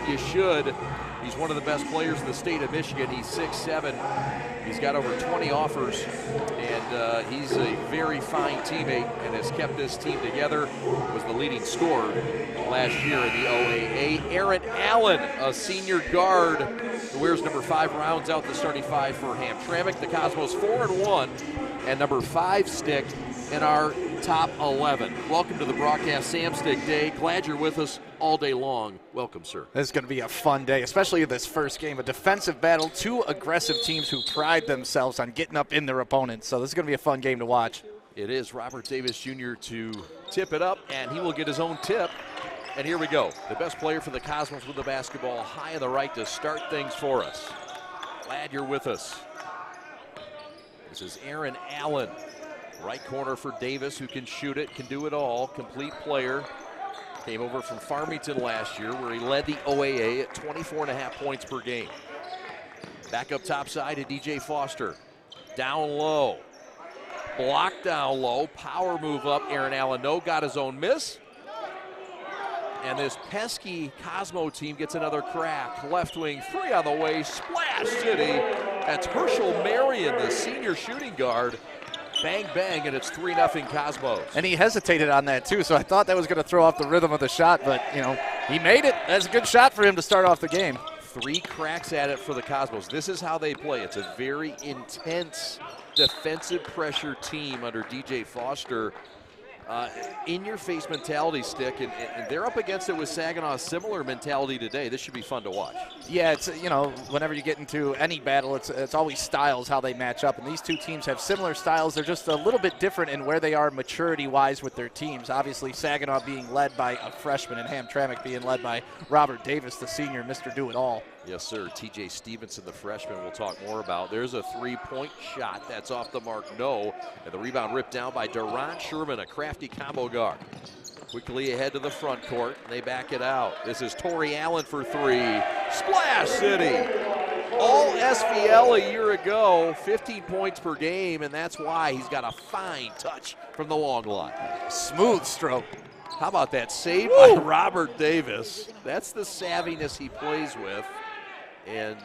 you should. He's one of the best players in the state of Michigan. He's 6'7". He's got over 20 offers, and he's a very fine teammate and has kept this team together. Was the leading scorer last year in the OAA. Aaron Allen, a senior guard who wears number 5, rounds out the starting 5 for Hamtramck. The Cosmos 4-1 and number 5 stick in our top 11. Welcome to the broadcast, Sam Stick Day. Glad you're with us all day long. Welcome, sir. This is going to be a fun day, especially this first game. A defensive battle, 2 aggressive teams who pride themselves on getting up in their opponents. So this is going to be a fun game to watch. It is. Robert Davis Jr. to tip it up, and he will get his own tip. And here we go. The best player for the Cosmos with the basketball high on the right to start things for us. Glad you're with us. This is Aaron Allen. Right corner for Davis, who can shoot it, can do it all. Complete player. Came over from Farmington last year, where he led the OAA at 24.5 points per game. Back up top side to DJ Foster. Down low. Blocked down low. Power move up. Aaron Allen, no, got his own miss. And this pesky Cosmo team gets another crack. Left wing 3 on the way. Splash City. That's Herschel Marion, the senior shooting guard. Bang, bang, and it's 3-0 Cosmos. And he hesitated on that, too, so I thought that was going to throw off the rhythm of the shot, but, you know, he made it. That's a good shot for him to start off the game. 3 cracks at it for the Cosmos. This is how they play. It's a very intense defensive pressure team under DJ Foster. In-your-face mentality, Stick, and they're up against it with Saginaw, a similar mentality today. This should be fun to watch. Yeah, it's, you know, whenever you get into any battle, it's always styles how they match up, and these 2 teams have similar styles. They're just a little bit different in where they are maturity-wise with their teams. Obviously, Saginaw being led by a freshman and Hamtramck being led by Robert Davis, the senior, Mr. Do-It-All. Yes, sir. TJ Stevenson, the freshman, we'll talk more about. There's a 3-point shot. That's off the mark, no. And the rebound ripped down by Deron Sherman, a crafty combo guard. Quickly ahead to the front court. They back it out. This is Torrey Allen for 3. Splash City. All SVL a year ago, 15 points per game, and that's why he's got a fine touch from the long line. Smooth stroke. How about that save by Robert Davis? That's the savviness he plays with. And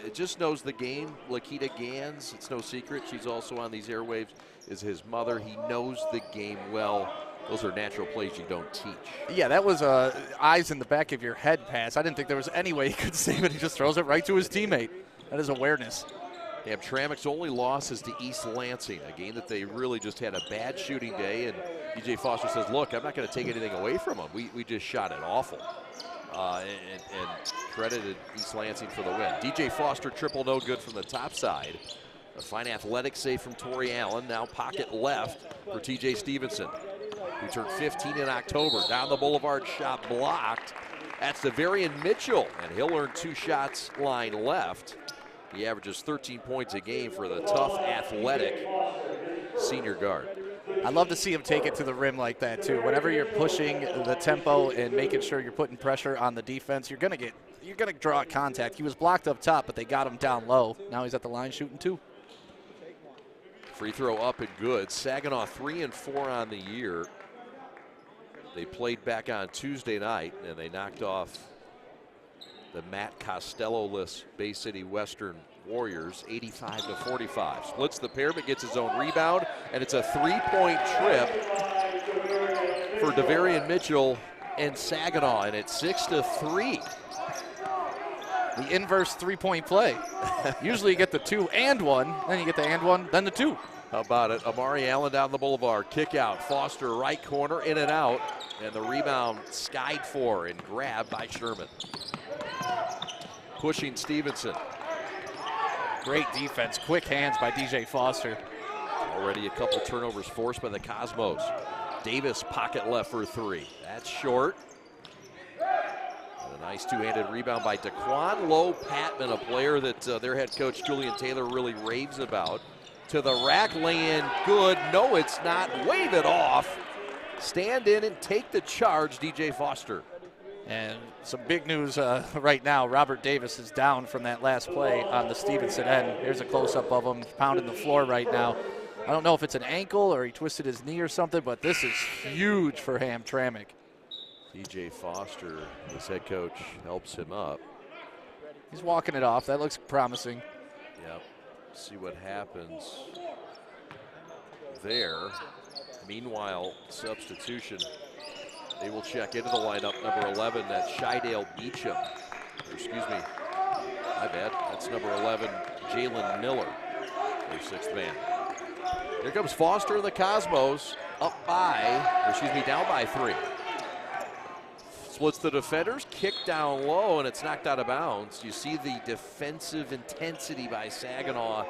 it just knows the game. Lakita Gans, it's no secret, she's also on these airwaves, is his mother. He knows the game well. Those are natural plays you don't teach. Yeah, that was a eyes in the back of your head pass. I didn't think there was any way he could save it. He just throws it right to his teammate. That is awareness. Hamtramck's only loss is to East Lansing, a game that they really just had a bad shooting day. And DJ Foster says, look, I'm not going to take anything away from them. We just shot it awful. And credited East Lansing for the win. DJ Foster, triple no good from the top side. A fine athletic save from Torrey Allen. Now pocket left for TJ Stevenson, who turned 15 in October. Down the boulevard, shot blocked. That's Devarian Mitchell, and he'll earn 2 shots line left. He averages 13 points a game for the tough, athletic senior guard. I love to see him take it to the rim like that, too. Whenever you're pushing the tempo and making sure you're putting pressure on the defense, you're gonna draw contact. He was blocked up top, but they got him down low. Now he's at the line shooting 2. Free throw up and good. Saginaw 3-4 on the year. They played back on Tuesday night, and they knocked off the Matt Costello-less Bay City Western Warriors 85-45. Splits the pair but gets his own rebound, and it's a 3-point trip for Devarian Mitchell and Saginaw, and it's 6-3. The inverse 3-point play. Usually you get the 2 and 1, then you get the and 1, then the 2. How about it? Amari Allen down the boulevard, kick out. Foster right corner, in and out, and the rebound skied for and grabbed by Sherman. Pushing Stevenson. Great defense, quick hands by DJ Foster. Already a couple turnovers forced by the Cosmos. Davis pocket left for 3. That's short. And a nice 2-handed rebound by Daquan Lowe-Patman, a player that their head coach Julian Taylor really raves about. To the rack, lay in, good. No, it's not. Wave it off. Stand in and take the charge, DJ Foster. And some big news right now. Robert Davis is down from that last play on the Stevenson end. Here's a close-up of him pounding the floor right now. I don't know if it's an ankle or he twisted his knee or something, but this is huge for Hamtramck. DJ Foster, his head coach, helps him up. He's walking it off. That looks promising. Yep. See what happens there. Meanwhile, substitution. They will check into the lineup. Number 11, that's Shidale Beecham. Or, excuse me. My bad. That's number 11, Jalen Miller, their sixth man. Here comes Foster and the Cosmos down by 3. Splits the defenders, kick down low, and it's knocked out of bounds. You see the defensive intensity by Saginaw.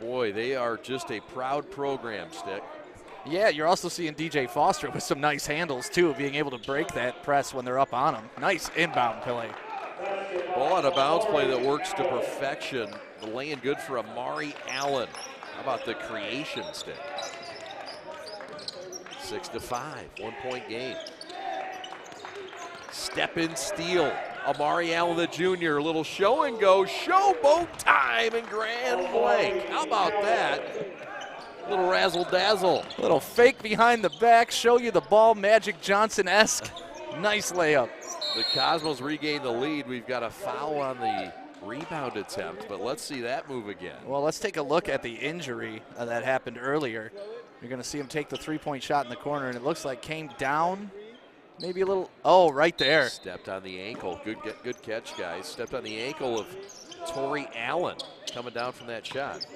Boy, they are just a proud program, Stick. Yeah, you're also seeing DJ Foster with some nice handles, too, being able to break that press when they're up on him. Nice inbound play. Ball out of bounds play that works to perfection. The laying good for Amari Allen. How about the creation, Stick? 6-5, 1-point game. Step in steal. Amari Allen, the junior, a little show and go, showboat time and grand blank. How about that? Little razzle dazzle. Little fake behind the back, show you the ball, Magic Johnson-esque. Nice layup. The Cosmos regain the lead. We've got a foul on the rebound attempt, but let's see that move again. Well, let's take a look at the injury that happened earlier. You're going to see him take the three-point shot in the corner, and it looks like came down maybe a little. Oh, right there. Stepped on the ankle. Good catch, guys. Stepped on the ankle of Torrey Allen coming down from that shot.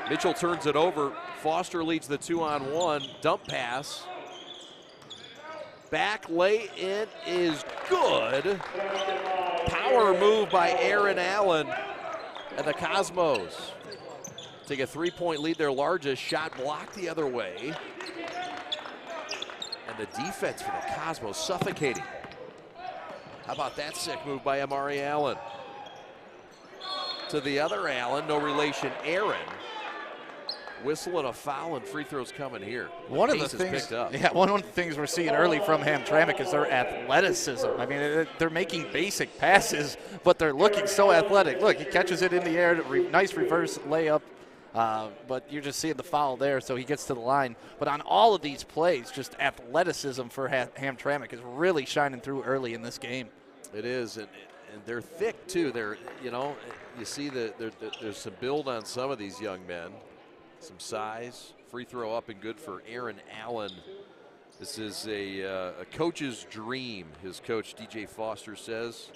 Mitchell turns it over. Foster leads the 2-on-1. Dump pass. Back lay in is good. Power move by Aaron Allen. And the Cosmos take a 3-point lead, their largest. Shot blocked the other way. And the defense for the Cosmos suffocating. How about that sick move by Amari Allen? To the other Allen, no relation, Aaron. Whistle and a foul, and free throws coming here. One of the things we're seeing early from Hamtramck is their athleticism. I mean, they're making basic passes, but they're looking so athletic. Look, he catches it in the air, nice reverse layup, but you're just seeing the foul there, so he gets to the line. But on all of these plays, just athleticism for Hamtramck is really shining through early in this game. It is, and they're thick too. They're, you see that there's some build on some of these young men. Some size, free throw up and good for Aaron Allen. This is a coach's dream, his coach DJ Foster says.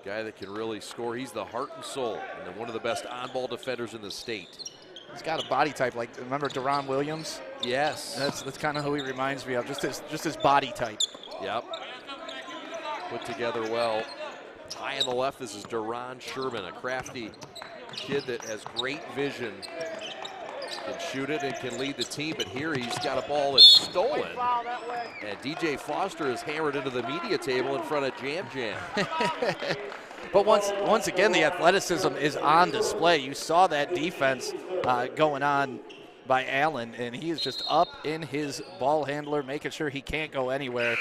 Guy that can really score. He's the heart and soul, and one of the best on-ball defenders in the state. He's got a body type like, remember Deron Williams? Yes. That's kind of who he reminds me of, just his body type. Yep. Put together well. High on the left, this is Deron Sherman, a crafty kid that has great vision. Can shoot it and can lead the team, but here he's got a ball that's stolen. And DJ Foster is hammered into the media table in front of Jam Jam. But once again, the athleticism is on display. You saw that defense going on by Allen, and he is just up in his ball handler, making sure he can't go anywhere.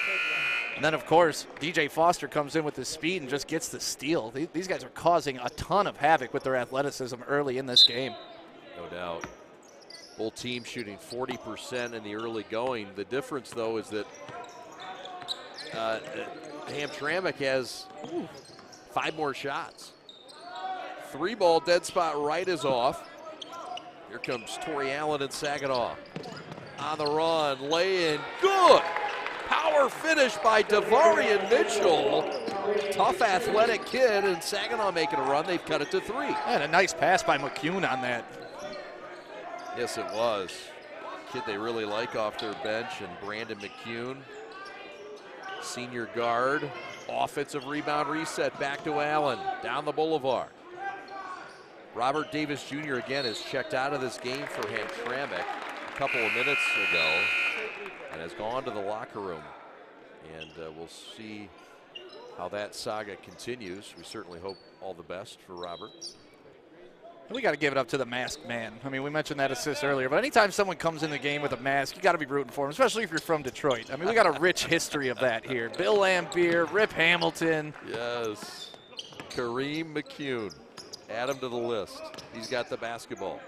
And then, of course, DJ Foster comes in with his speed and just gets the steal. These guys are causing a ton of havoc with their athleticism early in this game. No doubt. Both teams shooting 40% in the early going. The difference, though, is that Hamtramck has 5 more shots. 3-ball dead spot right is off. Here comes Torrey Allen and Saginaw. On the run, lay in, good. Power finish by Devarian Mitchell. Tough athletic kid, and Saginaw making a run. They've cut it to 3. And a nice pass by McCune on that. Yes, it was. Kid they really like off their bench, and Brandon McCune, senior guard. Offensive rebound reset back to Allen, down the boulevard. Robert Davis Jr. again is checked out of this game for Hamtramck a couple of minutes ago and has gone to the locker room. And we'll see how that saga continues. We certainly hope all the best for Robert. We got to give it up to the masked man. I mean, we mentioned that assist earlier, but anytime someone comes in the game with a mask, you got to be rooting for him, especially if you're from Detroit. I mean, we got a rich history of that here. Bill Lambier, Rip Hamilton. Yes. Kareem McCune. Add him to the list. He's got the basketball.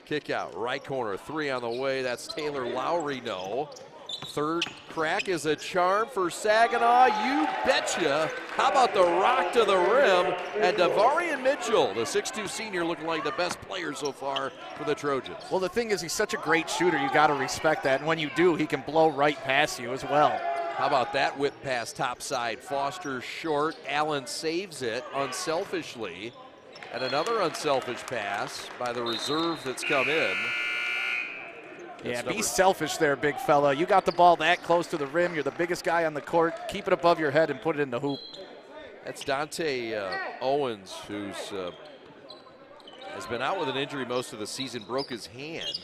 Kick out, right corner, 3 on the way. That's Taylor Lowry, no. Third crack is a charm for Saginaw. You betcha. How about the rock to the rim? And Devarian Mitchell, the 6'2 senior, looking like the best player so far for the Trojans. Well, the thing is, he's such a great shooter. You got to respect that. And when you do, he can blow right past you as well. How about that whip pass topside? Foster short. Allen saves it unselfishly. And another unselfish pass by the reserve that's come in. Yeah, be selfish there, big fella. You got the ball that close to the rim. You're the biggest guy on the court. Keep it above your head and put it in the hoop. That's Dante Owens, who's has been out with an injury most of the season, broke his hand.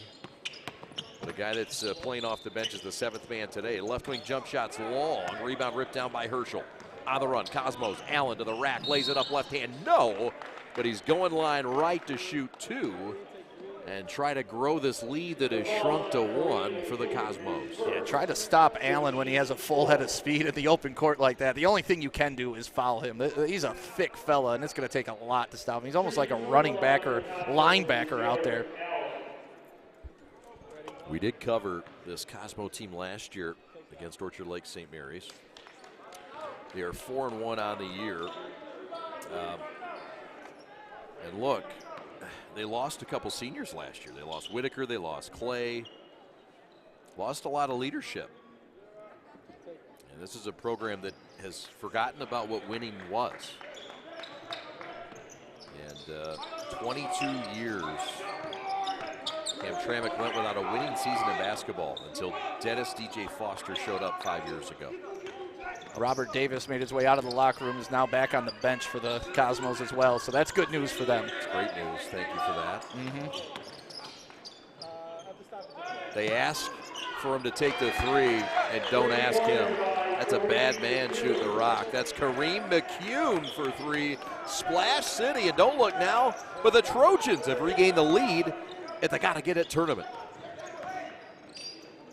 The guy that's playing off the bench is the seventh man today. Left wing jump shot's long. Rebound ripped down by Herschel. On the run, Cosmos. Allen to the rack, lays it up left hand. No, but he's going line right to shoot two and try to grow this lead that has shrunk to one for the Cosmos. Yeah, try to stop Allen when he has a full head of speed at the open court like that. The only thing you can do is foul him. He's a thick fella, and it's going to take a lot to stop him. He's almost like a running back or linebacker out there. We did cover this Cosmo team last year against Orchard Lake St. Mary's. They are 4-1 on the year. And look, they lost a couple seniors last year. They lost Whitaker, they lost Clay, lost a lot of leadership. And this is a program that has forgotten about what winning was. And 22 years, Hamtramck went without a winning season in basketball until Dennis DJ Foster showed up 5 years ago. Robert Davis made his way out of the locker room, is now back on the bench for the Cosmos as well, so that's good news for them. It's great news. Thank you for that. They ask for him to take the three and don't ask him. That's a bad man shooting the rock. That's Kareem McCune for three. Splash City, and don't look now, but the Trojans have regained the lead at the Gotta Get It tournament.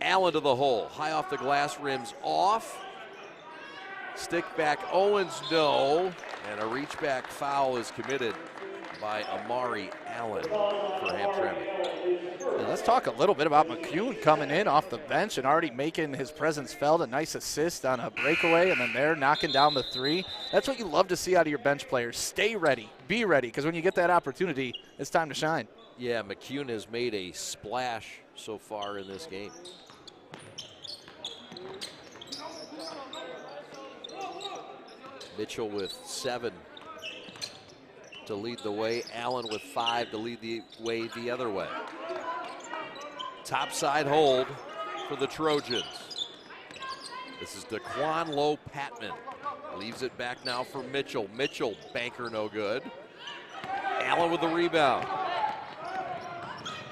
Allen to the hole. High off the glass, rims off. Stick back, Owens, no. And a reach back foul is committed by Amari Allen for Hamtramck. Let's talk a little bit about McCune coming in off the bench and already making his presence felt. A nice assist on a breakaway, and then they're knocking down the three. That's what you love to see out of your bench players. Stay ready, be ready, because when you get that opportunity, it's time to shine. Yeah, McCune has made a splash so far in this game. Mitchell with 7 to lead the way. Allen with 5 to lead the way the other way. Topside hold for the Trojans. This is DeQuan Lowe Patman. Leaves it back now for Mitchell. Mitchell, banker no good. Allen with the rebound.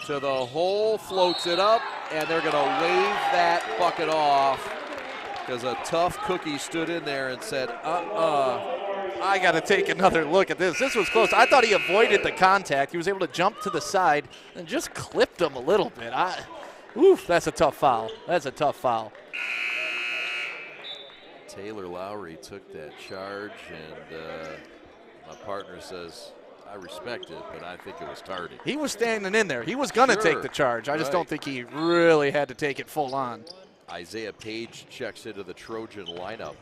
To the hole, floats it up, and they're gonna wave that bucket off because a tough cookie stood in there and said, I got to take another look at this. This was close. I thought he avoided the contact. He was able to jump to the side and just clipped him a little bit. Oof, that's a tough foul. That's a tough foul. Taylor Lowry took that charge, and my partner says, I respect it, but I think it was tardy. He was standing in there. He was going to take the charge. I just don't think he really had to take it full on. Isaiah Page checks into the Trojan lineup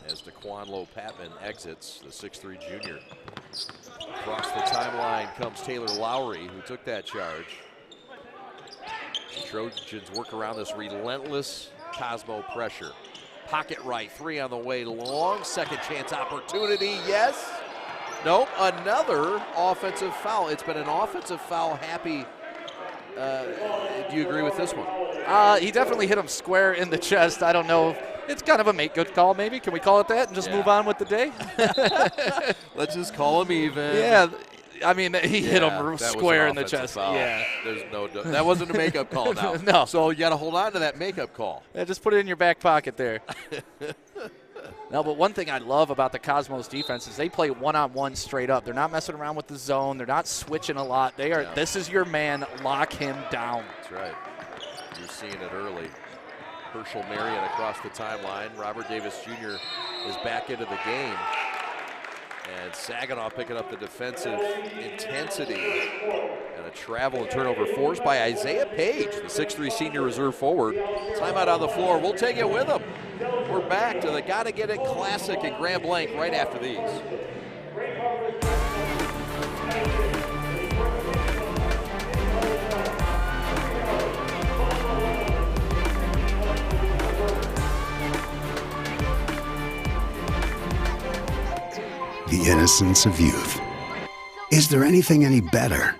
as DeQuan Lowe Patman exits, the 6'3 junior. Across the timeline comes Taylor Lowry, who took that charge. The Trojans work around this relentless Cosmo pressure. Pocket right, 3 on the way, long second chance opportunity, yes. Nope, another offensive foul. It's been an offensive foul happy. Do you agree with this one? He definitely hit him square in the chest. I don't know. It's kind of a make good call, maybe. Can we call it that and just move on with the day? Let's just call him even. Yeah, I mean, he hit him square in the chest. Foul. Yeah. There's no, that wasn't a makeup call now. No. So you got to hold on to that makeup call. Yeah, just put it in your back pocket there. No, but one thing I love about the Cosmos defense is they play one-on-one straight up. They're not messing around with the zone. They're not switching a lot. They are. Yeah. This is your man. Lock him down. That's right. You're seeing it early. Herschel Marion across the timeline. Robert Davis Jr. is back into the game. And Saginaw picking up the defensive intensity, and a travel and turnover forced by Isaiah Page, the 6'3" senior reserve forward. Timeout on the floor. We'll take it with them. We're back to the Gottagetit Classic in Grand Blanc right after these. The innocence of youth. Is there anything any better?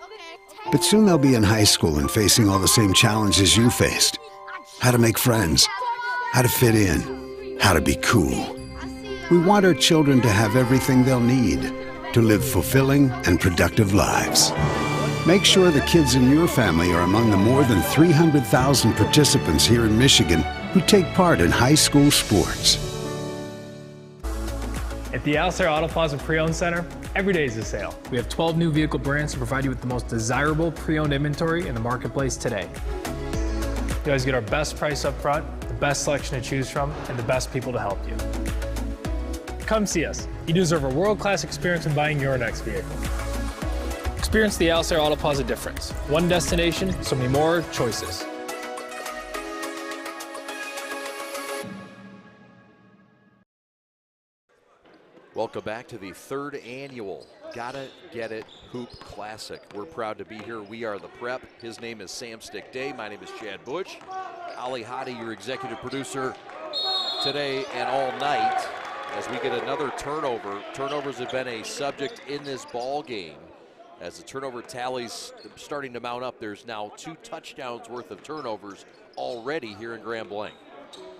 But soon they'll be in high school and facing all the same challenges you faced. How to make friends, how to fit in, how to be cool. We want our children to have everything they'll need to live fulfilling and productive lives. Make sure the kids in your family are among the more than 300,000 participants here in Michigan who take part in high school sports. At the Alcera Auto Plaza Pre-Owned Center, every day is a sale. We have 12 new vehicle brands to provide you with the most desirable pre-owned inventory in the marketplace today. You always get our best price up front, the best selection to choose from, and the best people to help you. Come see us. You deserve a world-class experience in buying your next vehicle. Experience the Alcera Auto Plaza difference. One destination, so many more choices. Welcome back to the third annual Gottagetit Hoop Classic. We're proud to be here. We are the Prep. His name is Sam Stick Day. My name is Chad Butch. Ali Hadi, your executive producer today and all night as we get another turnover. Turnovers have been a subject in this ball game. As the turnover tallies starting to mount up, there's now 2 touchdowns worth of turnovers already here in Grand Blanc.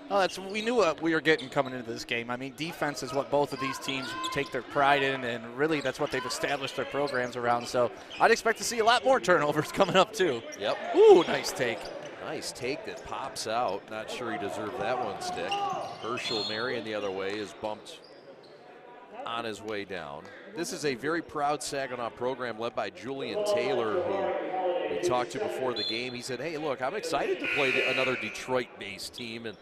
Oh, we knew what we were getting coming into this game. I mean, defense is what both of these teams take their pride in, and really that's what they've established their programs around. So I'd expect to see a lot more turnovers coming up, too. Yep. Ooh, nice take. Nice take that pops out. Not sure he deserved that one, Stick. Herschel Marion the other way is bumped on his way down. This is a very proud Saginaw program led by Julian Taylor, who we talked to before the game. He said, hey, look, I'm excited to play another Detroit-based team. And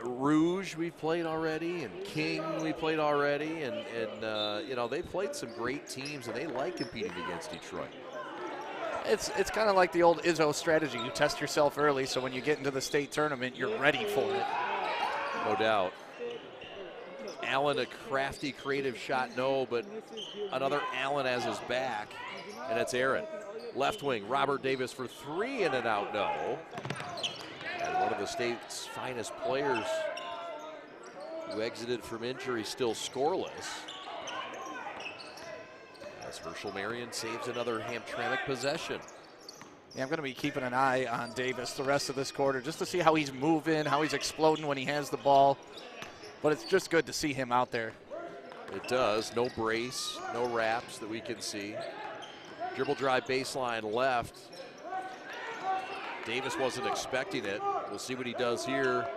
Rouge we've played already, and King we played already, and you know, they played some great teams, and they like competing against Detroit. It's kind of like the old Izzo strategy. You test yourself early, so when you get into the state tournament, you're ready for it. No doubt. Allen, a crafty, creative shot, no, but another Allen has his back, and it's Aaron. Left wing, Robert Davis for 3 in and out, no. And one of the state's finest players who exited from injury still scoreless. As Herschel Marion saves another Hamtramck possession. Yeah, I'm going to be keeping an eye on Davis the rest of this quarter just to see how he's moving, how he's exploding when he has the ball. But it's just good to see him out there. It does. No brace, no wraps that we can see. Dribble drive baseline left. Davis wasn't expecting it. We'll see what he does here.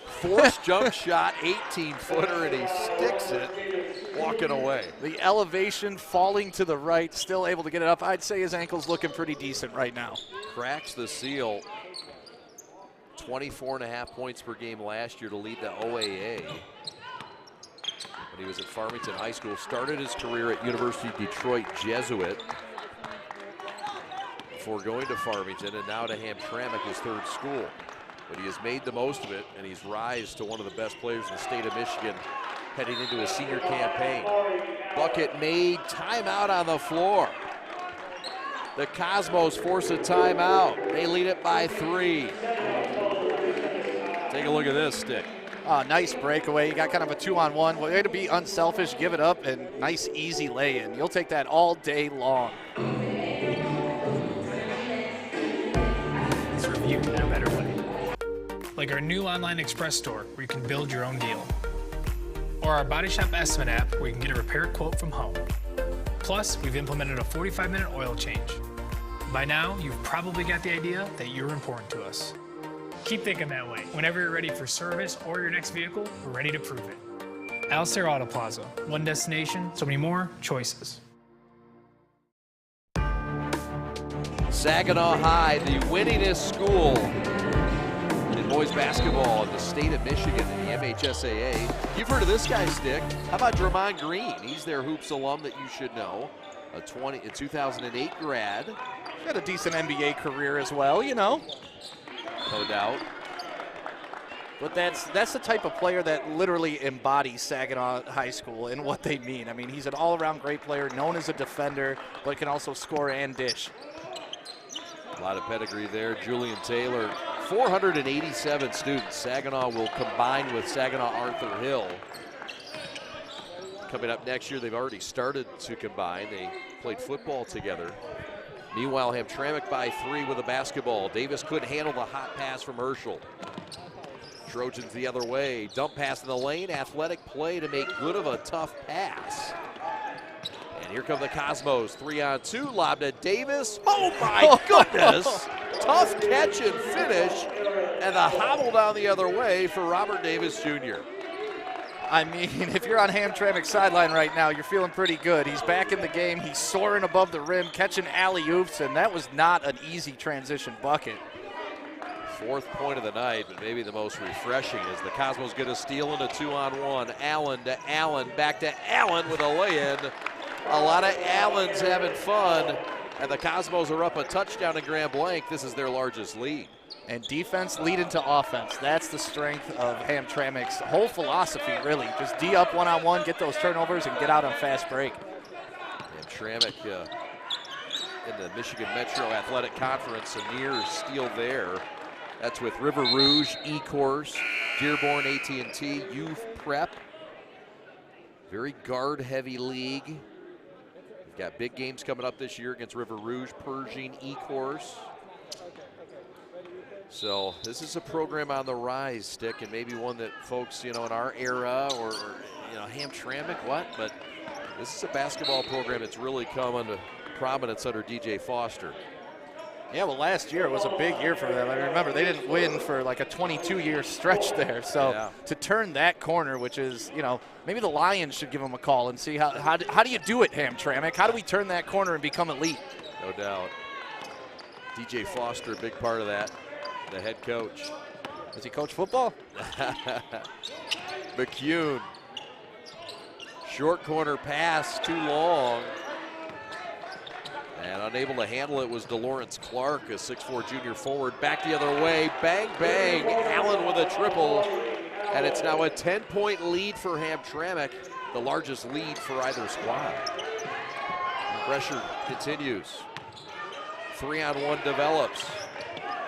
Forced jump shot, 18-footer, and he sticks it, walking away. The elevation falling to the right, still able to get it up. I'd say his ankle's looking pretty decent right now. Cracks the seal. 24.5 points per game last year to lead the OAA. When he was at Farmington High School, started his career at University of Detroit Jesuit before going to Farmington and now to Hamtramck, his third school. But he has made the most of it, and he's rise to one of the best players in the state of Michigan heading into his senior campaign. Bucket made, timeout on the floor. The Cosmos force a timeout. They lead it by 3. Take a look at this, Stick. Nice breakaway. You got kind of a 2-on-1. Way to be unselfish, give it up, and nice, easy lay-in. You'll take that all day long. Let's review in a better way. Like our new online express store where you can build your own deal. Or our Body Shop Estimate app where you can get a repair quote from home. Plus, we've implemented a 45-minute oil change. By now, you've probably got the idea that you're important to us. Keep thinking that way. Whenever you're ready for service or your next vehicle, we're ready to prove it. Alcera Auto Plaza. One destination, so many more choices. Saginaw High, the winningest school in boys basketball in the state of Michigan in the MHSAA. You've heard of this guy, Stick. How about Dramon Green? He's their Hoops alum that you should know. A 2008 grad. Got a decent NBA career as well, you know. No doubt. But that's the type of player that literally embodies Saginaw High School and what they mean. I mean, he's an all-around great player, known as a defender, but can also score and dish. A lot of pedigree there. Julian Taylor, 487 students. Saginaw will combine with Saginaw Arthur Hill. Coming up next year, they've already started to combine. They played football together. Meanwhile, Hamtramck by 3 with a basketball. Davis couldn't handle the hot pass from Herschel. Trojans the other way. Dump pass in the lane. Athletic play to make good of a tough pass. And here come the Cosmos. 3-on-2. Lob to Davis. Oh my goodness! Tough catch and finish. And the hobble down the other way for Robert Davis Jr. I mean, if you're on Hamtramck's sideline right now, you're feeling pretty good. He's back in the game. He's soaring above the rim, catching alley-oops, and that was not an easy transition bucket. 4th point of the night, but maybe the most refreshing as the Cosmos get a steal in a 2-on-1. Allen to Allen, back to Allen with a lay-in. A lot of Allens having fun, and the Cosmos are up a touchdown in Grand Blanc. This is their largest lead. And defense leading to offense. That's the strength of Hamtramck's whole philosophy, really. Just D up one-on-one, get those turnovers, and get out on fast break. Hamtramck in the Michigan Metro Athletic Conference, a near steal there. That's with River Rouge, E-Course, Dearborn, AT&T, Youth Prep. Very guard-heavy league. We've got big games coming up this year against River Rouge, Pershing, E-Course. So this is a program on the rise, Stick, and maybe one that folks, you know, in our era or you know, Hamtramck, what? But this is a basketball program that's really come into prominence under DJ Foster. Yeah, well, last year was a big year for them. I remember they didn't win for like a 22-year stretch there. So yeah. To turn that corner, which is, you know, maybe the Lions should give them a call and see how do you do it, Hamtramck? How do we turn that corner and become elite? No doubt. DJ Foster, a big part of that. The head coach. Does he coach football? McCune. Short corner pass, too long. And unable to handle it was DeLawrence Clark, a 6'4" junior forward. Back the other way, bang, bang. Allen with a triple. And it's now a 10-point lead for Hamtramck, the largest lead for either squad. Pressure continues. 3-on-1 develops.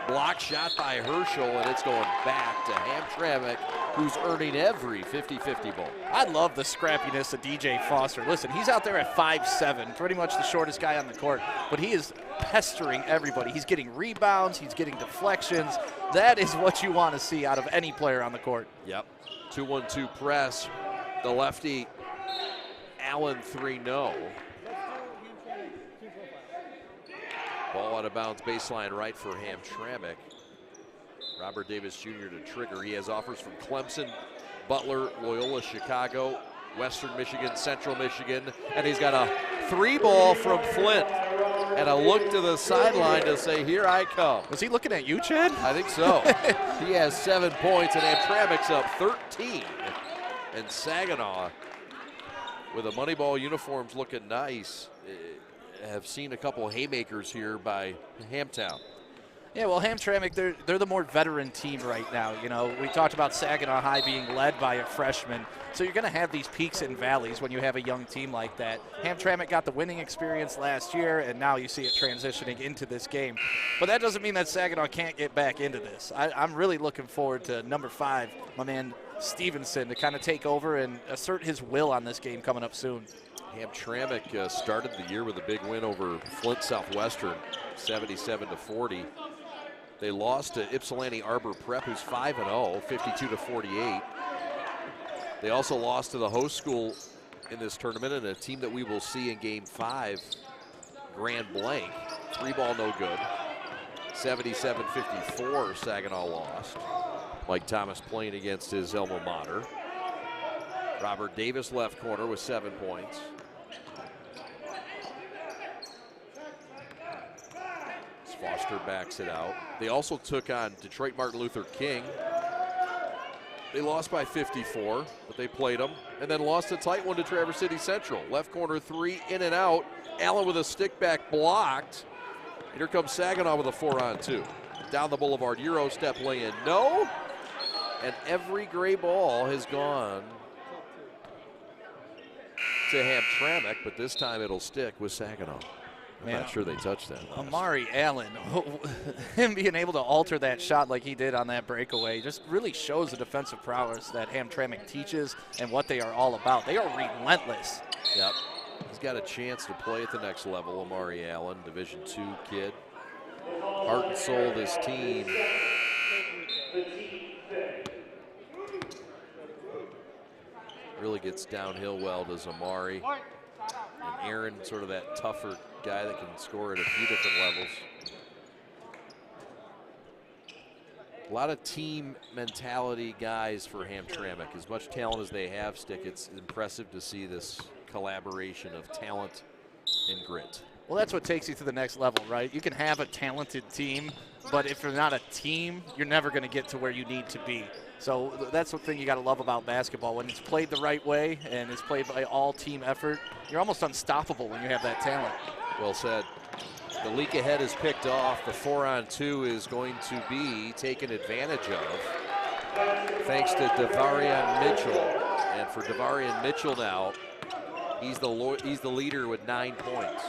Block shot by Herschel, and it's going back to Hamtramck, who's earning every 50-50 ball. I love the scrappiness of DJ Foster. Listen, he's out there at 5'7", pretty much the shortest guy on the court, but he is pestering everybody. He's getting rebounds, he's getting deflections. That is what you want to see out of any player on the court. Yep. 2-1-2 press. The lefty, Allen 3-0. Ball out of bounds, baseline right for Hamtramck. Robert Davis Jr. to trigger. He has offers from Clemson, Butler, Loyola Chicago, Western Michigan, Central Michigan, and he's got a 3-ball from Flint. And a look to the sideline to say, here I come. Was he looking at you, Chad? I think so. He has 7 points, and Hamtramck's up 13. And Saginaw, with the Moneyball uniforms looking nice, have seen a couple haymakers here by Hamtown. Yeah, well, Hamtramck, they're the more veteran team right now. You know, we talked about Saginaw High being led by a freshman. So you're going to have these peaks and valleys when you have a young team like that. Hamtramck got the winning experience last year, and now you see it transitioning into this game. But that doesn't mean that Saginaw can't get back into this. I'm really looking forward to number 5, my man Stevenson, to kind of take over and assert his will on this game coming up soon. Hamtramck started the year with a big win over Flint Southwestern, 77-40. They lost to Ypsilanti Arbor Prep, who's 5-0, 52-48. They also lost to the host school in this tournament and a team that we will see in Game 5, Grand Blanc. 3-ball no good. 77-54, Saginaw lost. Mike Thomas playing against his alma mater. Robert Davis left corner with 7 points. Foster backs it out. They also took on Detroit Martin Luther King. They lost by 54, but they played them. And then lost a tight one to Traverse City Central. Left corner three, in and out. Allen with a stick back blocked. Here comes Saginaw with a 4-on-2. Down the boulevard, Euro step lay in, no. And every gray ball has gone to Hamtramck, but this time it'll stick with Saginaw. I'm not sure they touched that. Amari Allen, him being able to alter that shot like he did on that breakaway just really shows the defensive prowess that Hamtramck teaches and what they are all about. They are relentless. Yep. He's got a chance to play at the next level, Amari Allen, Division II kid. Heart and soul of this team. Really gets downhill well, does Amari. And Aaron, sort of that tougher guy that can score at a few different levels. A lot of team mentality guys for Hamtramck. As much talent as they have, Stick, it's impressive to see this collaboration of talent and grit. Well, that's what takes you to the next level, right? You can have a talented team, but if you're not a team, you're never going to get to where you need to be. So that's the thing you got to love about basketball. When it's played the right way and it's played by all team effort, you're almost unstoppable when you have that talent. Well said. The leak ahead is picked off. The 4-on-2 is going to be taken advantage of thanks to Devarian Mitchell. And for Devarian Mitchell now, he's the leader with 9 points.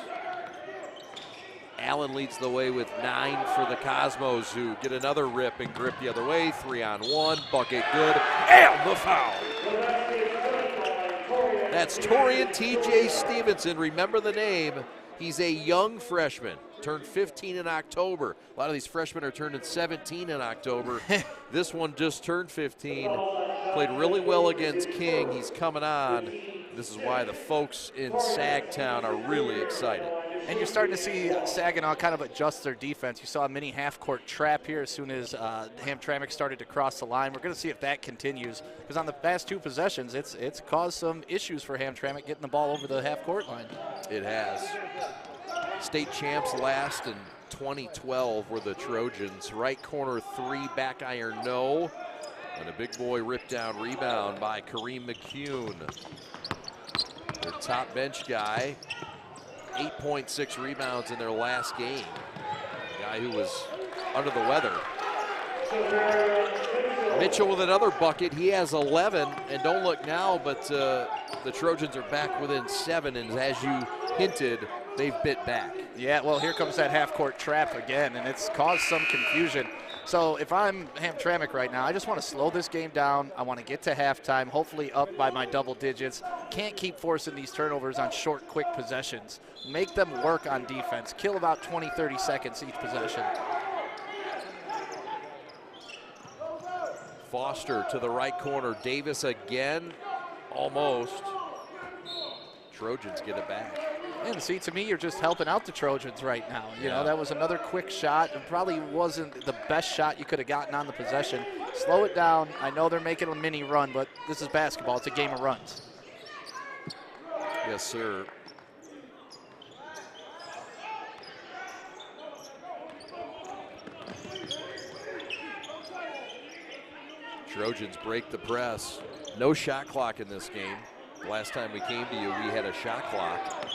Allen leads the way with 9 for the Cosmos, who get another rip and grip the other way. 3-on-1, bucket good, and the foul. That's Torian T.J. Stevenson. Remember the name. He's a young freshman, turned 15 in October. A lot of these freshmen are turning 17 in October. This one just turned 15. Played really well against King. He's coming on. This is why the folks in Sagtown are really excited. And you're starting to see Saginaw kind of adjust their defense. You saw a mini half-court trap here as soon as Hamtramck started to cross the line. We're going to see if that continues, because on the past 2 possessions, it's caused some issues for Hamtramck getting the ball over the half-court line. It has. State champs last in 2012 were the Trojans. Right corner 3, back iron no. And a big boy rip down rebound by Kareem McCune. Their top bench guy. 8.6 rebounds in their last game. A guy who was under the weather. Mitchell with another bucket. He has 11. And don't look now, but the Trojans are back within 7. And as you hinted, they've bit back. Yeah, well, here comes that half-court trap again, and it's caused some confusion. So if I'm Hamtramck right now, I just want to slow this game down. I want to get to halftime, hopefully up by my double digits. Can't keep forcing these turnovers on short, quick possessions. Make them work on defense. Kill about 20, 30 seconds each possession. Foster to the right corner. Davis again. Almost. Trojans get it back. And see, to me, you're just helping out the Trojans right now. You know, that was another quick shot. It probably wasn't the best shot you could have gotten on the possession. Slow it down. I know they're making a mini run, but this is basketball. It's a game of runs. Yes, sir. Trojans break the press. No shot clock in this game. Last time we came to you, we had a shot clock.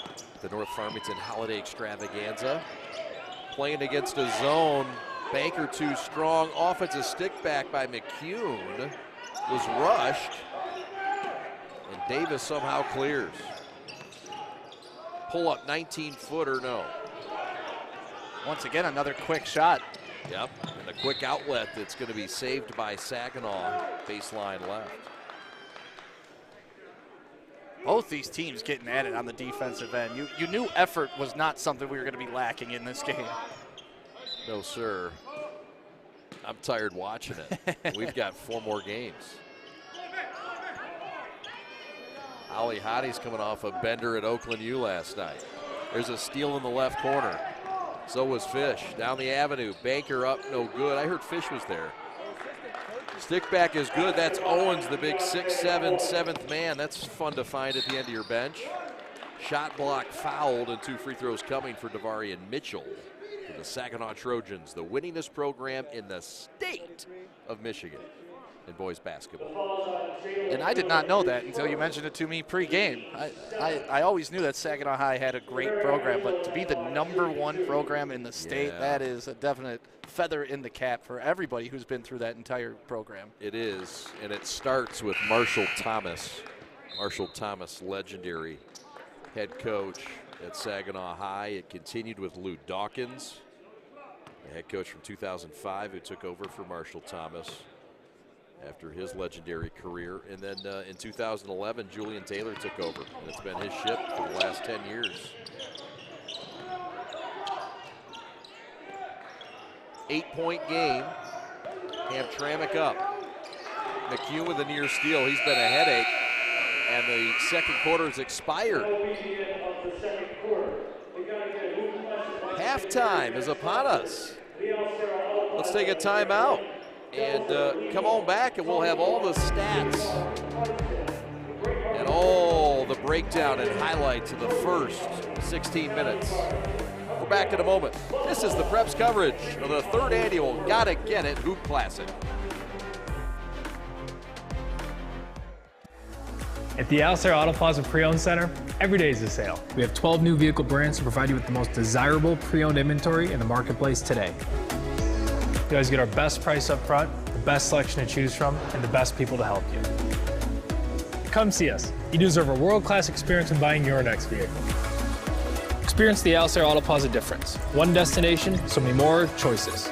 The North Farmington Holiday Extravaganza. Playing against a zone. Banker too strong. Offensive stick back by McCune. Was rushed. And Davis somehow clears. Pull up 19-footer, no. Once again, another quick shot. Yep, and a quick outlet that's going to be saved by Saginaw. Baseline left. Both these teams getting at it on the defensive end. You knew effort was not something we were going to be lacking in this game. No, sir. I'm tired watching it. We've got 4 more games. Ali Hottie's coming off a bender at Oakland U last night. There's a steal in the left corner. So was Fish. Down the avenue. Banker up, no good. I heard Fish was there. Stick back is good. That's Owens, the big 6'7", 7th man. That's fun to find at the end of your bench. Shot block fouled and 2 free throws coming for Devarian Mitchell. for the Saginaw Trojans, the winningest program in the state of Michigan in boys basketball. And I did not know that until you mentioned it to me pre-game. I always knew that Saginaw High had a great program, but to be the #1 program in the state, that is a definite feather in the cap for everybody who's been through that entire program. It is, and it starts with Marshall Thomas. Marshall Thomas, legendary head coach at Saginaw High. It continued with Lou Dawkins, the head coach from 2005 who took over for Marshall Thomas after his legendary career. And then in 2011, Julian Taylor took over, and it's been his ship for the last 10 years. 8-point game. Hamtramck up. McHugh with a near steal. He's been a headache, and the second quarter has expired. Halftime is upon us. Let's take a timeout and come on back, and we'll have all the stats and all the breakdown and highlights of the first 16 minutes. We're back in a moment. This is the Preps coverage of the 3rd annual Gotta Get It Hoop Classic. At the Alcera Auto Plaza Pre-Owned Center, every day is a sale. We have 12 new vehicle brands to provide you with the most desirable pre-owned inventory in the marketplace today. You guys get our best price up front, the best selection to choose from, and the best people to help you. Come see us. You deserve a world-class experience when buying your next vehicle. Experience the Alcera Auto Plaza difference. One destination, so many more choices.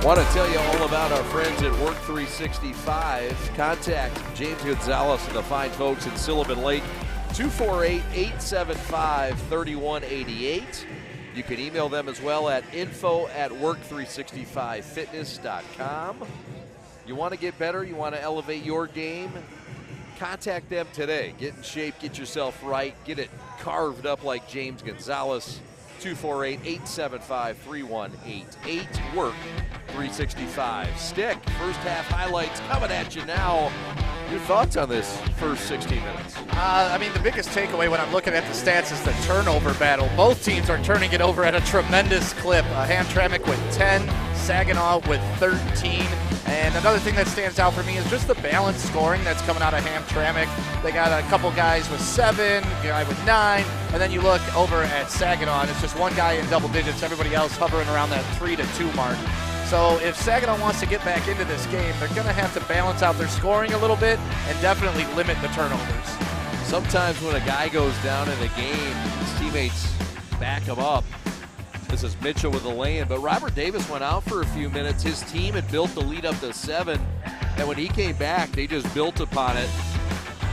Want to tell you all about our friends at Work 365. Contact James Gonzalez and the fine folks in Sullivan Lake, 248-875-3188. You can email them as well at info@work365fitness.com. You want to get better, you want to elevate your game, contact them today. Get in shape, get yourself right, get it carved up like James Gonzalez. 248-875-3188. Work 365. Stick, first half highlights coming at you now. Your thoughts on this first 16 minutes? I mean, the biggest takeaway when I'm looking at the stats is the turnover battle. Both teams are turning it over at a tremendous clip. Hamtramck with 10, Saginaw with 13. And another thing that stands out for me is just the balanced scoring that's coming out of Hamtramck. They got a couple guys with 7, a guy with 9, and then you look over at Saginaw, and it's just one guy in double digits, everybody else hovering around that 3-2 mark. So if Saginaw wants to get back into this game, they're going to have to balance out their scoring a little bit and definitely limit the turnovers. Sometimes when a guy goes down in a game, his teammates back him up. This is Mitchell with the lay-in, but Robert Davis went out for a few minutes. His team had built the lead up to 7, and when he came back, they just built upon it.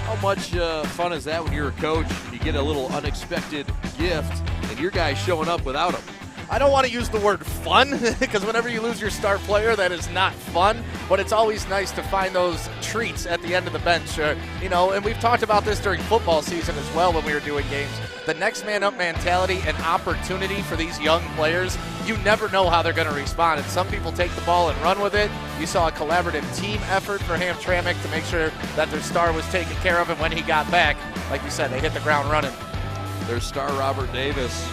How much fun is that when you're a coach? You get a little unexpected gift, and your guy's showing up without him. I don't want to use the word fun because whenever you lose your star player, that is not fun. but it's always nice to find those treats at the end of the bench. You know, and we've talked about this during football season as well when we were doing games. The next man up mentality and opportunity for these young players, you never know how they're going to respond. And some people take the ball and run with it. You saw a collaborative team effort for Hamtramck to make sure that their star was taken care of, and when he got back, like you said, they hit the ground running. Their star, Robert Davis,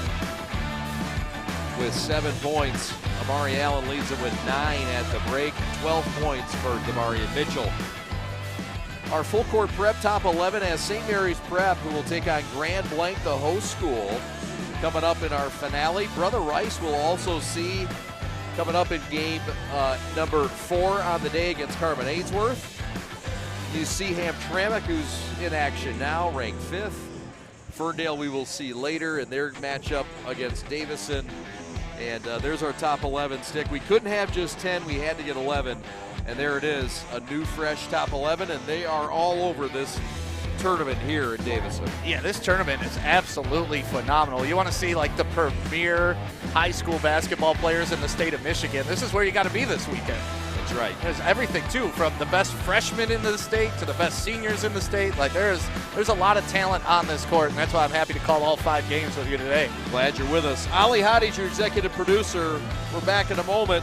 with 7 points. Amari Allen leads it with 9 at the break. 12 points for Demarion Mitchell. Our full court prep top 11 has St. Mary's Prep, who will take on Grand Blanc, the host school, coming up in our finale. Brother Rice will also see coming up in game number 4 on the day against Carmen Ainsworth. You see Hamtramck, who's in action now, ranked 5th. Ferndale we will see later in their matchup against Davison. And there's our top 11 stick. We couldn't have just 10, we had to get 11. And there it is, a new fresh top 11, and they are all over this tournament here in Davison. Yeah, this tournament is absolutely phenomenal. You want to see like the premier high school basketball players in the state of Michigan. This is where you got to be this weekend. That's right. There's everything too, from the best freshmen in the state to the best seniors in the state. Like there's a lot of talent on this court, and that's why I'm happy to call all 5 games with you today. Glad you're with us. Ali Hadi's your executive producer. We're back in a moment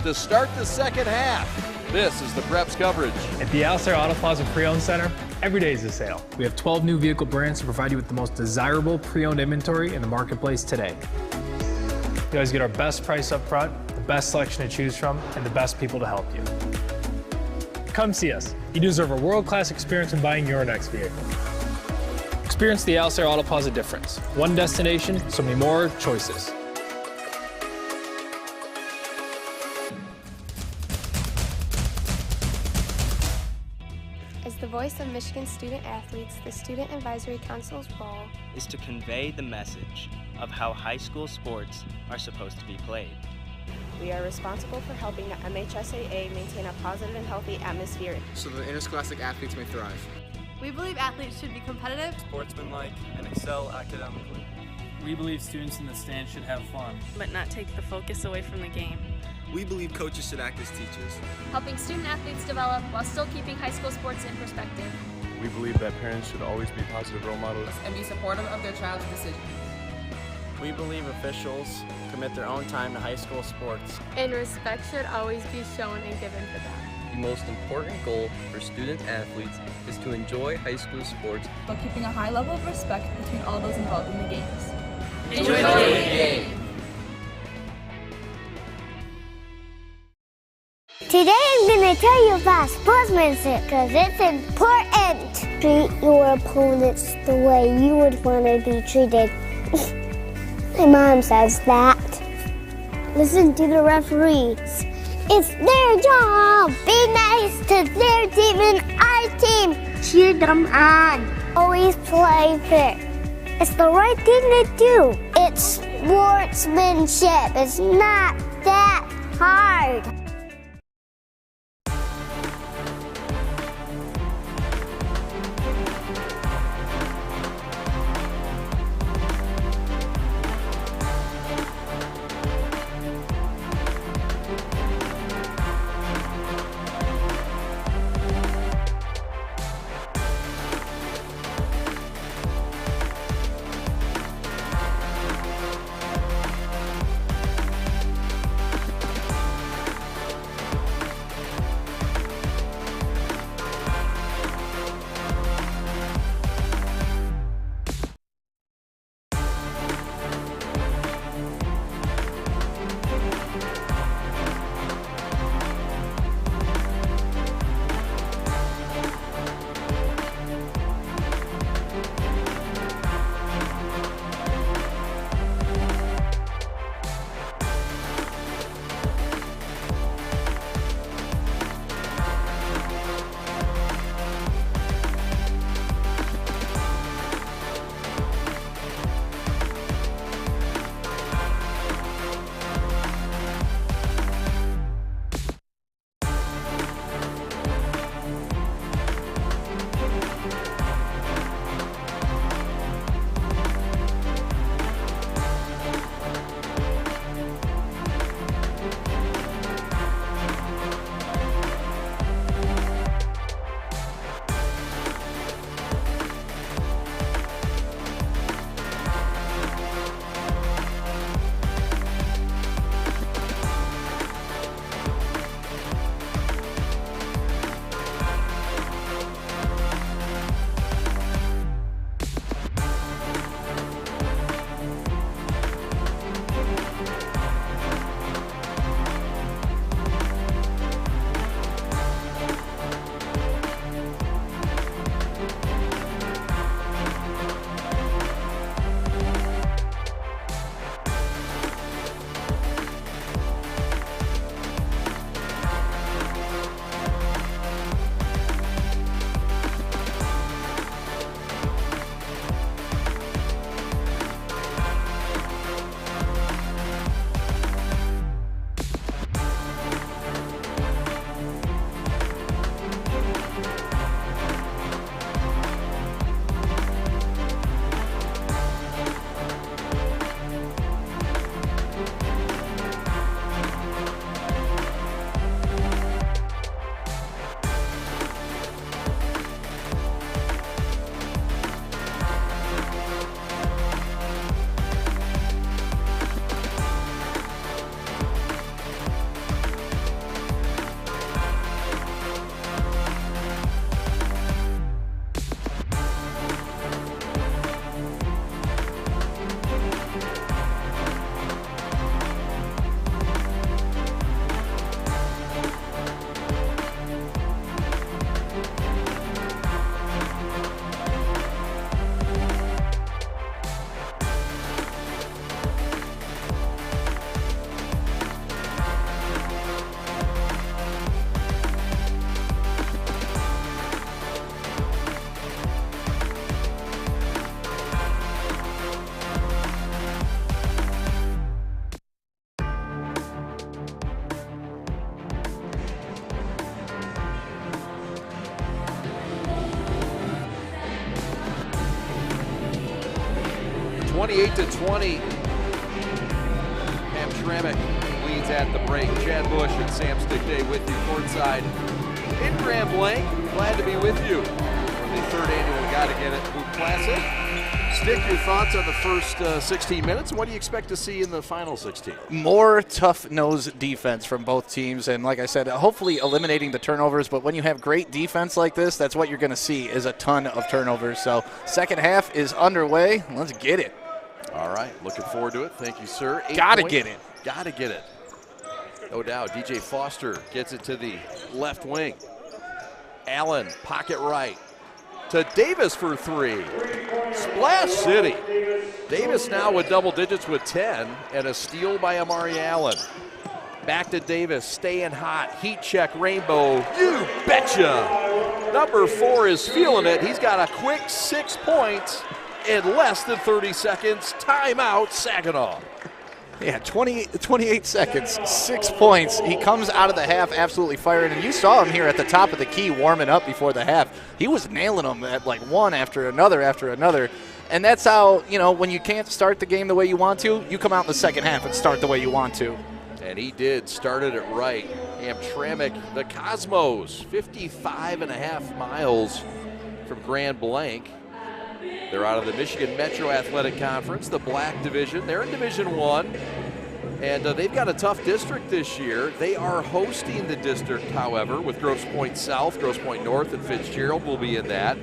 to start the second half. This is the Preps coverage. At the Alcera Auto Plaza Pre-Owned Center, every day is a sale. We have 12 new vehicle brands to provide you with the most desirable pre-owned inventory in the marketplace today. You always get our best price up front, the best selection to choose from, and the best people to help you. Come see us. You deserve a world-class experience in buying your next vehicle. Experience the Alcera Auto Plaza difference. One destination, so many more choices. As the voice of Michigan student athletes, the Student Advisory Council's role is to convey the message of how high school sports are supposed to be played. We are responsible for helping the MHSAA maintain a positive and healthy atmosphere so the interscholastic athletes may thrive. We believe athletes should be competitive, sportsmanlike, and excel academically. We believe students in the stands should have fun, but not take the focus away from the game. We believe coaches should act as teachers, helping student athletes develop while still keeping high school sports in perspective. We believe that parents should always be positive role models and be supportive of their child's decision. We believe officials commit their own time to high school sports. And respect should always be shown and given to them. The most important goal for student athletes is to enjoy high school sports while keeping a high level of respect between all those involved in the games. Enjoy the game! Today I'm going to tell you about sportsmanship because it's important. Treat your opponents the way you would want to be treated. My mom says that. Listen to the referees. It's their job. Be nice to their team and our team. Cheer them on. Always play fair. It's the right thing to do. It's sportsmanship. It's not that hard. 28-20. Hamtramck leads at the break. Chad Bush and Sam Stickday with you courtside in Grand Blanc. Glad to be with you for the third annual Gottagetit Hoop Classic. Stick, your thoughts on the first 16 minutes, and what do you expect to see in the final 16? More tough-nosed defense from both teams, and like I said, hopefully eliminating the turnovers, but when you have great defense like this, that's what you're going to see is a ton of turnovers. So second half is underway. Let's get it. All right, looking forward to it. Thank you, sir. Gotta get it. Gotta get it. No doubt. DJ Foster gets it to the left wing. Allen, pocket right. To Davis for three. Splash City. Davis now with double digits with 10 and a steal by Amari Allen. Back to Davis, staying hot. Heat check, Rainbow. You betcha. Number 4 is feeling it. He's got a quick 6 points in less than 30 seconds. Timeout, Saginaw. Yeah, 28 seconds, 6 points. He comes out of the half absolutely firing, and you saw him here at the top of the key warming up before the half. He was nailing them at like one after another. And that's how, when you can't start the game the way you want to, you come out in the second half and start the way you want to. And he did, started it right. Hamtramck, the Cosmos, 55.5 miles from Grand Blanc. They're out of the Michigan Metro Athletic Conference, the Black Division. They're in Division I, and they've got a tough district this year. They are hosting the district, however, with Grosse Pointe South, Grosse Pointe North, and Fitzgerald will be in that.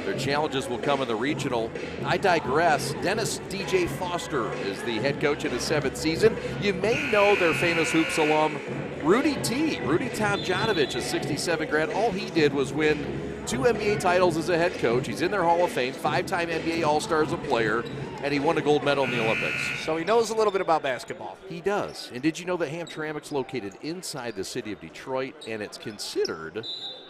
Their challenges will come in the regional. I digress. Dennis DJ Foster is the head coach in his 7th season. You may know their famous Hoops alum, Rudy Tomjanovich, a 67 grad. All he did was win 2 NBA titles as a head coach. He's in their Hall of Fame, 5-time NBA All-Star as a player, and he won a gold medal in the Olympics. So he knows a little bit about basketball. He does. And did you know that Hamtramck's located inside the city of Detroit, and it's considered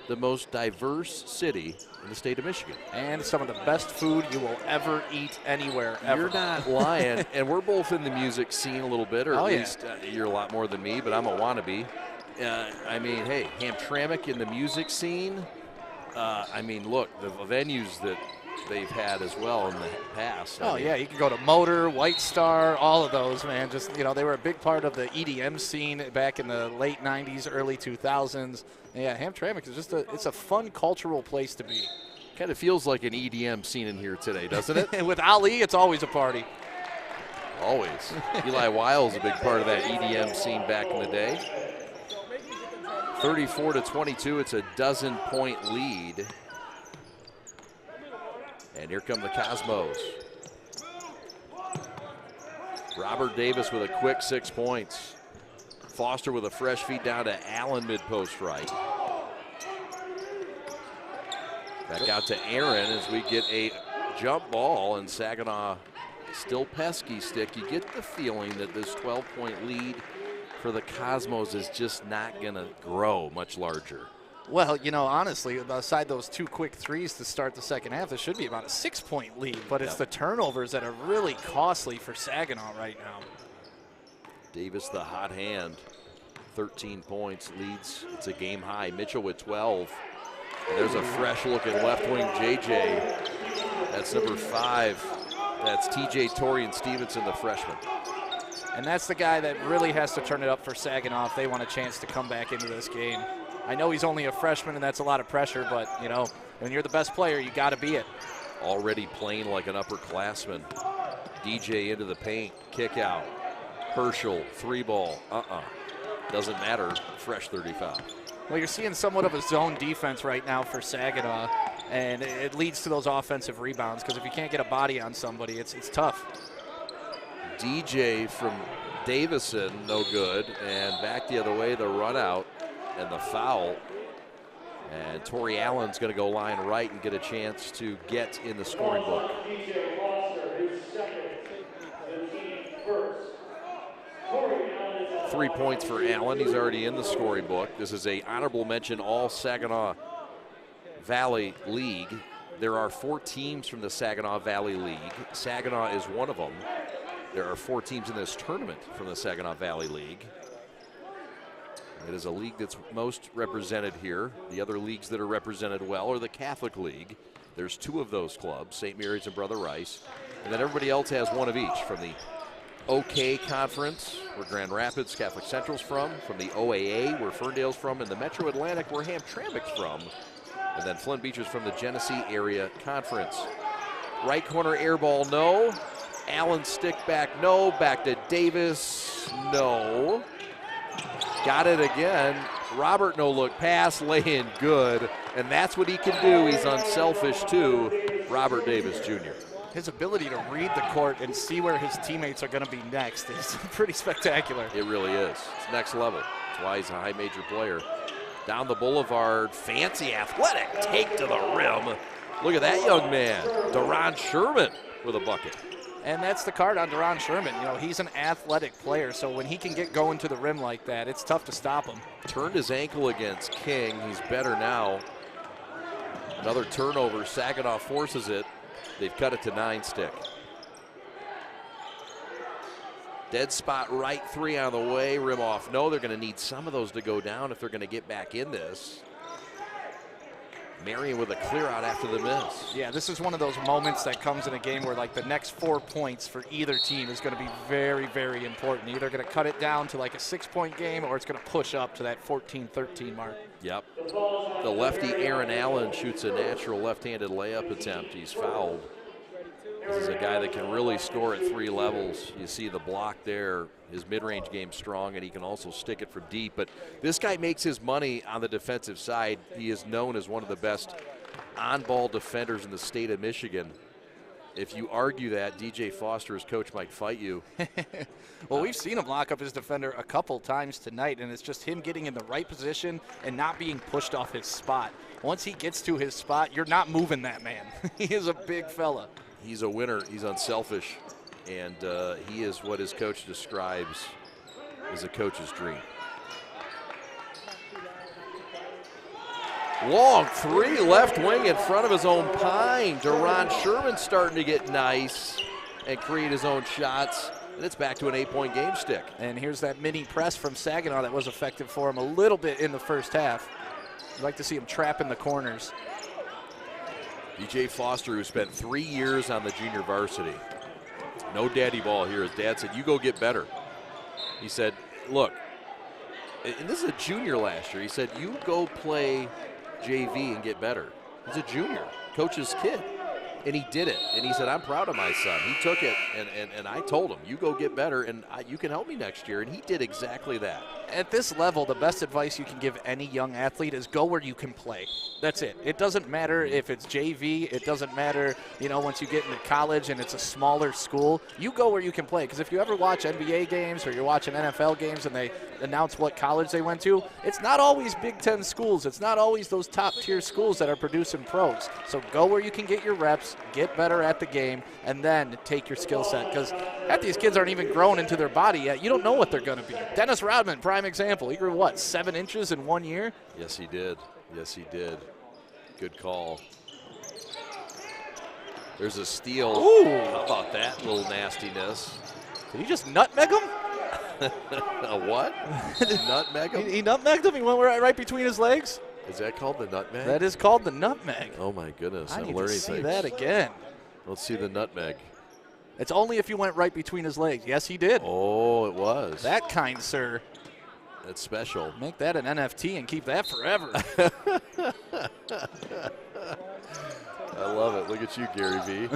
the most diverse city in the state of Michigan? And some of the best food you will ever eat anywhere, ever. You're not lying. And we're both in the music scene a little bit, or at least you're a lot more than me, but I'm a wannabe. Hey, Hamtramck in the music scene. Look, the venues that they've had as well in the past. You can go to Motor, White Star, all of those, man. Just, they were a big part of the EDM scene back in the late 90s, early 2000s. Yeah, Hamtramck is it's a fun cultural place to be. Kind of feels like an EDM scene in here today, doesn't it? And with Ali, it's always a party. Always. Eli Wiles a big part of that EDM scene back in the day. 34-22, it's a 12-point lead. And here come the Cosmos. Robert Davis with a quick 6 points. Foster with a fresh feed down to Allen mid-post right. Back out to Aaron as we get a jump ball, and Saginaw still pesky, Stick. You get the feeling that this 12-point lead for the Cosmos is just not going to grow much larger. Well, honestly, aside those 2 quick threes to start the second half, there should be about a 6-point lead, but it's the turnovers that are really costly for Saginaw right now. Davis, the hot hand, 13 points, leads. It's a game high. Mitchell with 12. And there's a fresh look at left wing JJ. That's number 5. That's TJ Torian Stevenson, the freshman. And that's the guy that really has to turn it up for Saginaw if they want a chance to come back into this game. I know he's only a freshman, and that's a lot of pressure, but, when you're the best player, you got to be it. Already playing like an upperclassman. DJ into the paint, kick out. Herschel, 3-ball, Doesn't matter, fresh 35. Well, you're seeing somewhat of a zone defense right now for Saginaw, and it leads to those offensive rebounds, because if you can't get a body on somebody, it's tough. DJ from Davison, no good, and back the other way, the run out and the foul. And Tori Allen's going to go line right and get a chance to get in the scoring book. 3 points for Allen. He's already in the scoring book. This is a honorable mention all Saginaw Valley League. There are 4 teams from the Saginaw Valley League. Saginaw is one of them. There are 4 teams in this tournament from the Saginaw Valley League. It is a league that's most represented here. The other leagues that are represented well are the Catholic League. There's 2 of those clubs, St. Mary's and Brother Rice. And then everybody else has one of each, from the OK Conference, where Grand Rapids Catholic Central's from the OAA, where Ferndale's from, and the Metro Atlantic, where Hamtramck's from. And then Flint Beach is from the Genesee Area Conference. Right corner air ball, no. Allen stick back, no. Back to Davis, no. Got it again. Robert no-look pass, lay in good. And that's what he can do. He's unselfish too, Robert Davis Jr. His ability to read the court and see where his teammates are going to be next is pretty spectacular. It really is. It's next level. That's why he's a high major player. Down the boulevard, fancy athletic take to the rim. Look at that young man, Deron Sherman with a bucket. And that's the card on Deron Sherman. You know, he's an athletic player, so when he can get going to the rim like that, it's tough to stop him. Turned his ankle against King. He's better now. Another turnover. Saginaw forces it. They've cut it to 9-stick. Dead spot right, 3 on the way. Rim off. No, they're going to need some of those to go down if they're going to get back in this. Marion with a clear out after the miss. Yeah, this is one of those moments that comes in a game where like the next 4 points for either team is going to be very, very important. Either going to cut it down to like a 6-point game or it's going to push up to that 14-13 mark. Yep. The lefty Aaron Allen shoots a natural left-handed layup attempt. He's fouled. This is a guy that can really score at 3 levels. You see the block there. His mid-range game's strong, and he can also stick it from deep. But this guy makes his money on the defensive side. He is known as one of the best on-ball defenders in the state of Michigan. If you argue that, DJ Foster, his coach, might fight you. Well, we've seen him lock up his defender a couple times tonight, and it's just him getting in the right position and not being pushed off his spot. Once he gets to his spot, you're not moving that man. He is a big fella. He's a winner. He's unselfish, and he is what his coach describes as a coach's dream. Long 3, left wing in front of his own pine. Deron Sherman starting to get nice and create his own shots. And it's back to an 8-point game stick. And here's that mini press from Saginaw that was effective for him a little bit in the first half. I'd like to see him trap in the corners. DJ Foster, who spent 3 years on the junior varsity. No daddy ball here. His dad said, you go get better. He said, look, and this is a junior last year. He said, you go play JV and get better. He's a junior, coach's kid. And he did it. And he said, I'm proud of my son. He took it, and I told him, you go get better, and you can help me next year. And he did exactly that. At this level, the best advice you can give any young athlete is go where you can play. That's it. It doesn't matter if it's JV. It doesn't matter, you know, once you get into college and it's a smaller school. You go where you can play. Because if you ever watch NBA games or you're watching NFL games and they announce what college they went to, it's not always Big Ten schools. It's not always those top-tier schools that are producing pros. So go where you can get your reps, get better at the game, and then take your skill set. Because half these kids aren't even grown into their body yet. You don't know what they're going to be. Dennis Rodman, prime example. He grew, what, 7 inches in 1 year? Yes, he did. Yes, he did. Good call. There's a steal. Ooh. How about that little nastiness? Did he just nutmeg him? A what? Nutmeg him? He nutmegged him? He went right between his legs? Is that called the nutmeg? That is called the nutmeg. Oh, my goodness. I I'm need learning to see things. that again. Let's see the nutmeg. It's only if you went right between his legs. Yes, he did. Oh, it was. That kind, sir. That's special. Make that an NFT and keep that forever. I love it. Look at you, Gary V.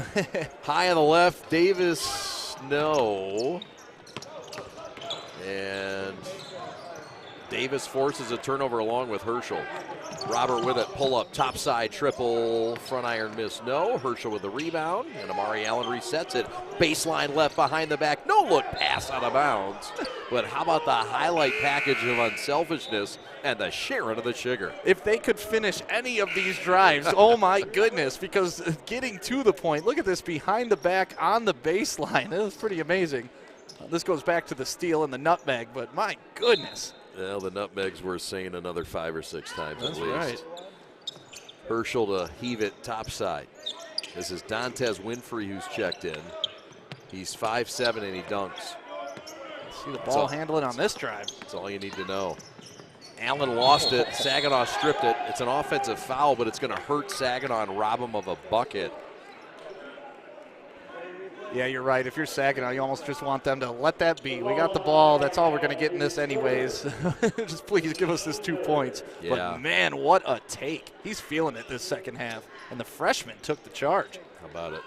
High on the left, Davis, no. And Davis forces a turnover along with Herschel. Robert with it, pull up, top side, triple, front iron miss, no. Herschel with the rebound, and Amari Allen resets it. Baseline left behind the back, no look pass out of bounds. But how about the highlight package of unselfishness and the Sharon of the sugar? If they could finish any of these drives, oh my goodness, because getting to the point, look at this behind the back on the baseline. That was pretty amazing. This goes back to the steal and the nutmeg, but my goodness. Well, the nutmeg's worth saying another 5 or 6 times That's at least. Right. Herschel to heave it topside. This is Dantes Winfrey who's checked in. He's 5'7" and he dunks. See the ball handling on this drive. That's all you need to know. Allen lost it. Saginaw stripped it. It's an offensive foul, but it's going to hurt Saginaw and rob him of a bucket. Yeah, you're right. If you're Saginaw, you almost just want them to let that be. We got the ball. That's all we're going to get in this anyways. Just please give us this 2 points. Yeah. But, man, what a take. He's feeling it this second half. And the freshman took the charge. How about it?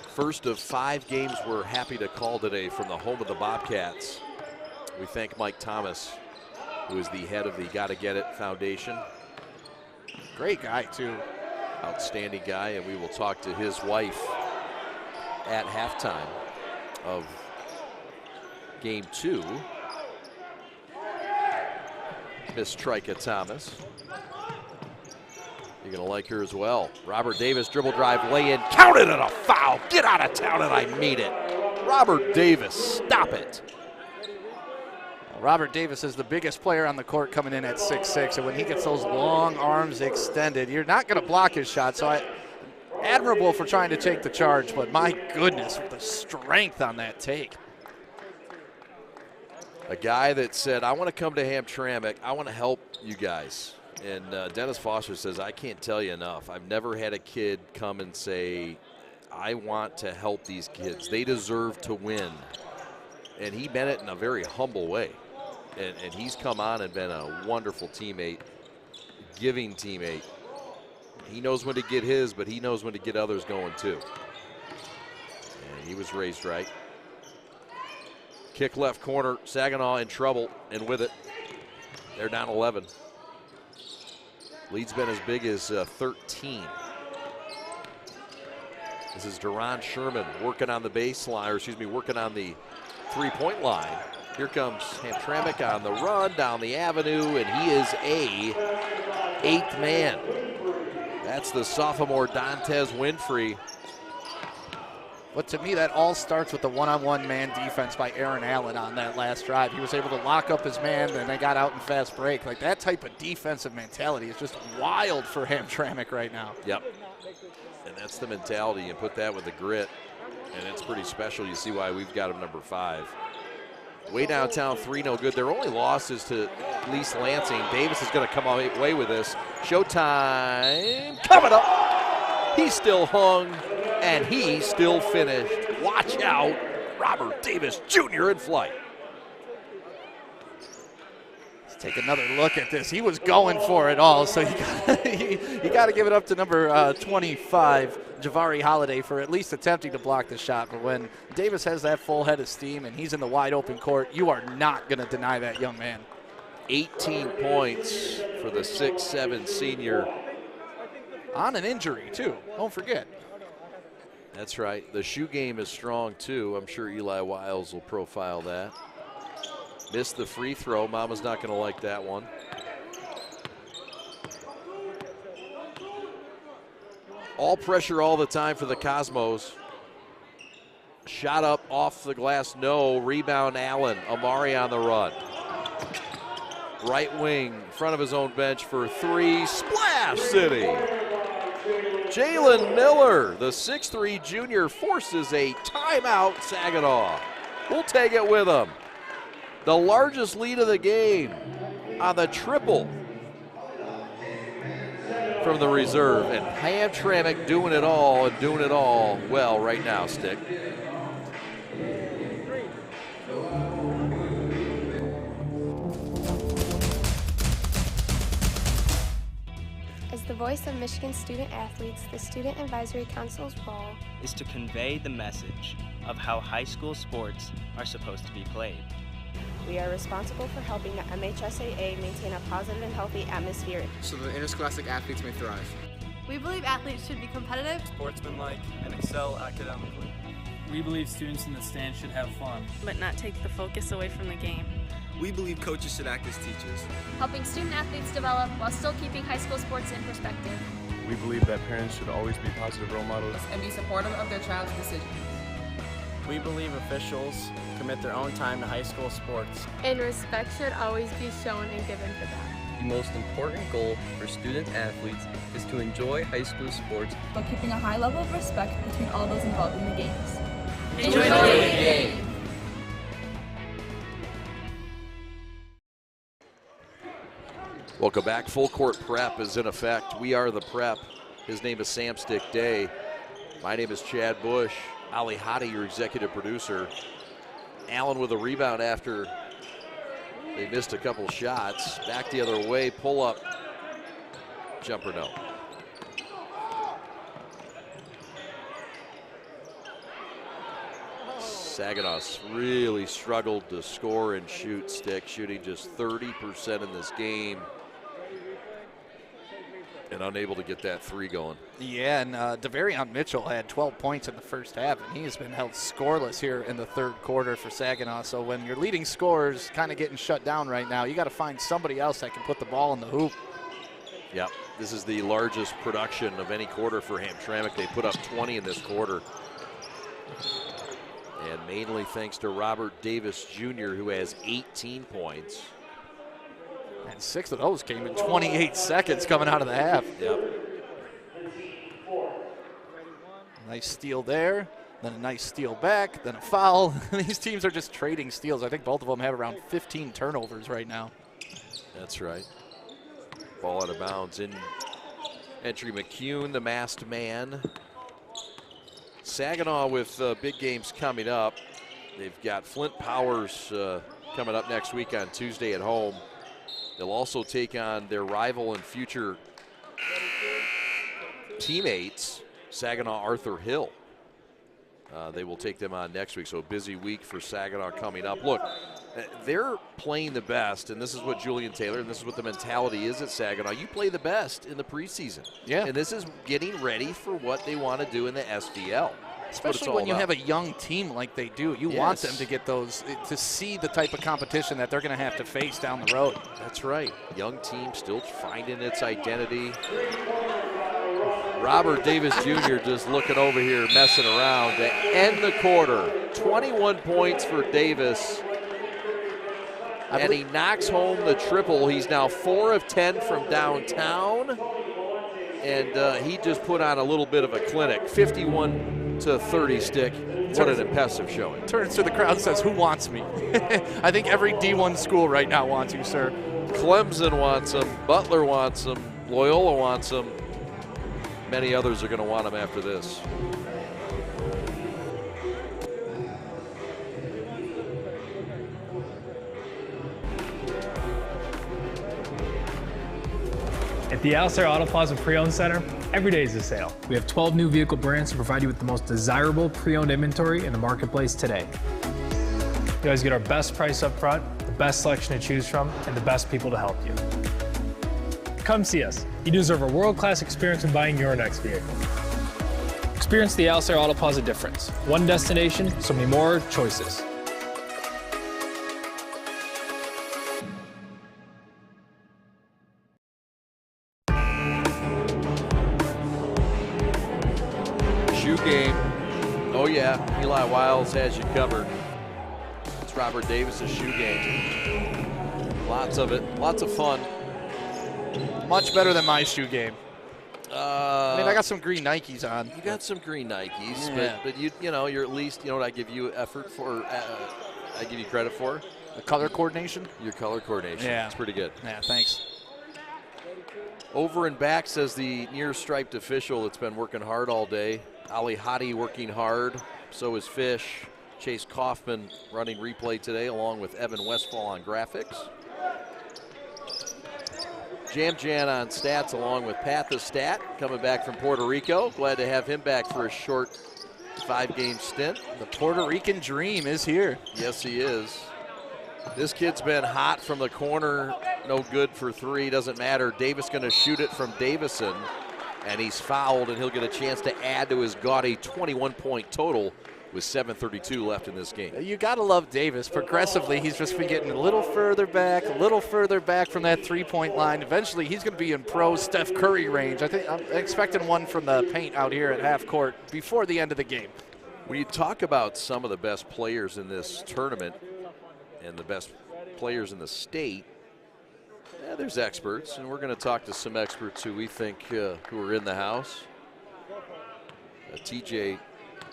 First of 5 games we're happy to call today from the home of the Bobcats. We thank Mike Thomas, who is the head of the Gottagetit Foundation. Great guy, too. Outstanding guy, and we will talk to his wife at halftime of game 2. Miss Trika Thomas. You're going to like her as well. Robert Davis, dribble drive, lay in, counted and a foul. Get out of town, and I mean it. Robert Davis, stop it. Robert Davis is the biggest player on the court coming in at 6'6", and when he gets those long arms extended, you're not going to block his shot. So admirable for trying to take the charge, but my goodness, the strength on that take. A guy that said, I want to come to Hamtramck. I want to help you guys. And Dennis Foster says, I can't tell you enough. I've never had a kid come and say, I want to help these kids. They deserve to win. And he meant it in a very humble way. And he's come on and been a wonderful teammate, giving teammate. He knows when to get his, but he knows when to get others going too. And he was raised right. Kick left corner, Saginaw in trouble, and with it, they're down 11. Lead's been as big as 13. This is Deron Sherman working on the baseline, or excuse me, working on the three-point line. Here comes Hamtramck on the run down the avenue, and he is a 8th man. That's the sophomore Dantes Winfrey. But to me, that all starts with the one-on-one man defense by Aaron Allen on that last drive. He was able to lock up his man, and they got out in fast break. Like, that type of defensive mentality is just wild for Hamtramck right now. Yep. And that's the mentality. You put that with the grit, and it's pretty special. You see why we've got him number 5. Way downtown, 3 no good. Their only loss is to Lease Lansing. Davis is going to come away with this. Showtime coming up. He still hung, and he still finished. Watch out, Robert Davis Jr. in flight. Let's take another look at this. He was going for it all, so you got to give it up to number 25, Javari Holiday, for at least attempting to block the shot. But when Davis has that full head of steam and he's in the wide open court, you are not going to deny that young man. 18 points for the 6'7" senior. On an injury, too. Don't forget. That's right. The shoe game is strong, too. I'm sure Eli Wiles will profile that. Missed the free throw. Mama's not going to like that one. All pressure all the time for the Cosmos. Shot up off the glass, no. Rebound, Allen. Amari on the run. Right wing, in front of his own bench for 3. Splash City. Jalen Miller, the 6'3" junior, forces a timeout, Saginaw. We'll take it with him. The largest lead of the game on the triple from the reserve. And Hamtramck doing it all and doing it all well right now, Stick. As the voice of Michigan student athletes, the Student Advisory Council's role is to convey the message of how high school sports are supposed to be played. We are responsible for helping the MHSAA maintain a positive and healthy atmosphere so the interscholastic athletes may thrive. We believe athletes should be competitive, sportsmanlike, and excel academically. We believe students in the stands should have fun, but not take the focus away from the game. We believe coaches should act as teachers, helping student athletes develop while still keeping high school sports in perspective. We believe that parents should always be positive role models and be supportive of their child's decisions. We believe officials commit their own time to high school sports, and respect should always be shown and given for that. The most important goal for student athletes is to enjoy high school sports, but keeping a high level of respect between all those involved in the games. Enjoy the game! Welcome back. Full court prep is in effect. We are the prep. His name is Sam Stick Day. My name is Chad Bush. Ali Hadi, your executive producer. Allen with a rebound after they missed a couple shots. Back the other way, pull up. Jumper no. Saginaw's really struggled to score and shoot. Stick shooting just 30% in this game. And unable to get that three going. Yeah, and Devarion Mitchell had 12 points in the first half, and he has been held scoreless here in the third quarter for Saginaw. So when your leading scorer's kind of getting shut down right now, you got to find somebody else that can put the ball in the hoop. Yep, this is the largest production of any quarter for Hamtramck. They put up 20 in this quarter. And mainly thanks to Robert Davis Jr., who has 18 points. And 6 of those came in 28 seconds coming out of the half. Yep. Nice steal there, then a nice steal back, then a foul. These teams are just trading steals. I think both of them have around 15 turnovers right now. That's right. Ball out of bounds in entry. McCune, the masked man. Saginaw with big games coming up. They've got Flint Powers coming up next week on Tuesday at home. They'll also take on their rival and future teammates, Saginaw Arthur Hill. They will take them on next week, so a busy week for Saginaw coming up. Look, they're playing the best, and this is what Julian Taylor, and this is what the mentality is at Saginaw. You play the best in the preseason. Yeah. And this is getting ready for what they want to do in the SDL. Especially when you have a young team like they do. You want them to get those, to see the type of competition that they're going to have to face down the road. That's right. Young team still finding its identity. Robert Davis Jr. just looking over here, messing around to end the quarter. 21 points for Davis. And he knocks home the triple. He's now 4 of 10 from downtown. And he just put on a little bit of a clinic. 51-30 Stick. What an impressive showing. Turns to the crowd and says, who wants me? I think every D1 school right now wants you, sir. Clemson wants him. Butler wants him. Loyola wants him. Many others are going to want him after this. At the Alcer Auto Plaza Pre-Owned Center, every day is a sale. We have 12 new vehicle brands to provide you with the most desirable pre-owned inventory in the marketplace today. You always get our best price up front, the best selection to choose from, and the best people to help you. Come see us. You deserve a world-class experience in buying your next vehicle. Experience the Alcer Auto Plaza difference. One destination, so many more choices. Shoe game. Oh yeah, Eli Wiles has you covered. It's Robert Davis's shoe game. Lots of it, lots of fun. Much better than my shoe game. I mean, I got some green Nikes on. You got some green Nikes, yeah. but you know, you're at least, you know what I give you effort for, I give you credit for? The color coordination? Your color coordination. Yeah. It's pretty good. Yeah, thanks. Over and back, says the near-striped official that's been working hard all day. Ali Hadi working hard. So is Fish. Chase Kaufman running replay today, along with Evan Westfall on graphics. Jam Jan on stats, along with Pat the Stat, coming back from Puerto Rico. Glad to have him back for a short 5-game stint. The Puerto Rican dream is here. Yes, he is. This kid's been hot from the corner. No good for 3, doesn't matter. Davis going to shoot it from Davison, and he's fouled, and he'll get a chance to add to his gaudy 21-point total with 7:32 left in this game. You got to love Davis. Progressively, he's just been getting a little further back from that three-point line. Eventually, he's going to be in pro Steph Curry range. I think I'm expecting one from the paint out here at half court before the end of the game. When you talk about some of the best players in this tournament and the best players in the state, there's experts, and we're going to talk to some experts who we think who are in the house. TJ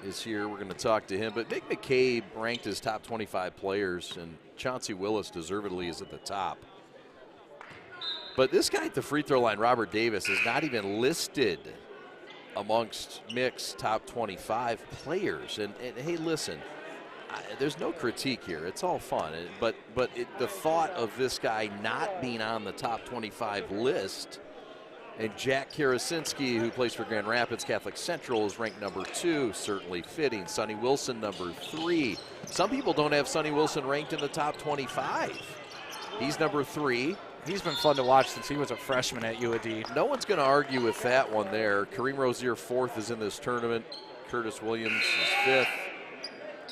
is here. We're going to talk to him. But Nick McCabe ranked as top 25 players, and Chauncey Willis deservedly is at the top. But this guy at the free throw line, Robert Davis, is not even listed amongst Mick's top 25 players. And hey, listen, there's no critique here. It's all fun. But the thought of this guy not being on the top 25 list, and Jack Karasinski, who plays for Grand Rapids Catholic Central, is ranked number 2, certainly fitting. Sonny Wilson, number 3. Some people don't have Sonny Wilson ranked in the top 25. He's number 3. He's been fun to watch since he was a freshman at UAD. No one's going to argue with that one there. Kareem Rozier, 4th, is in this tournament. Curtis Williams is 5th.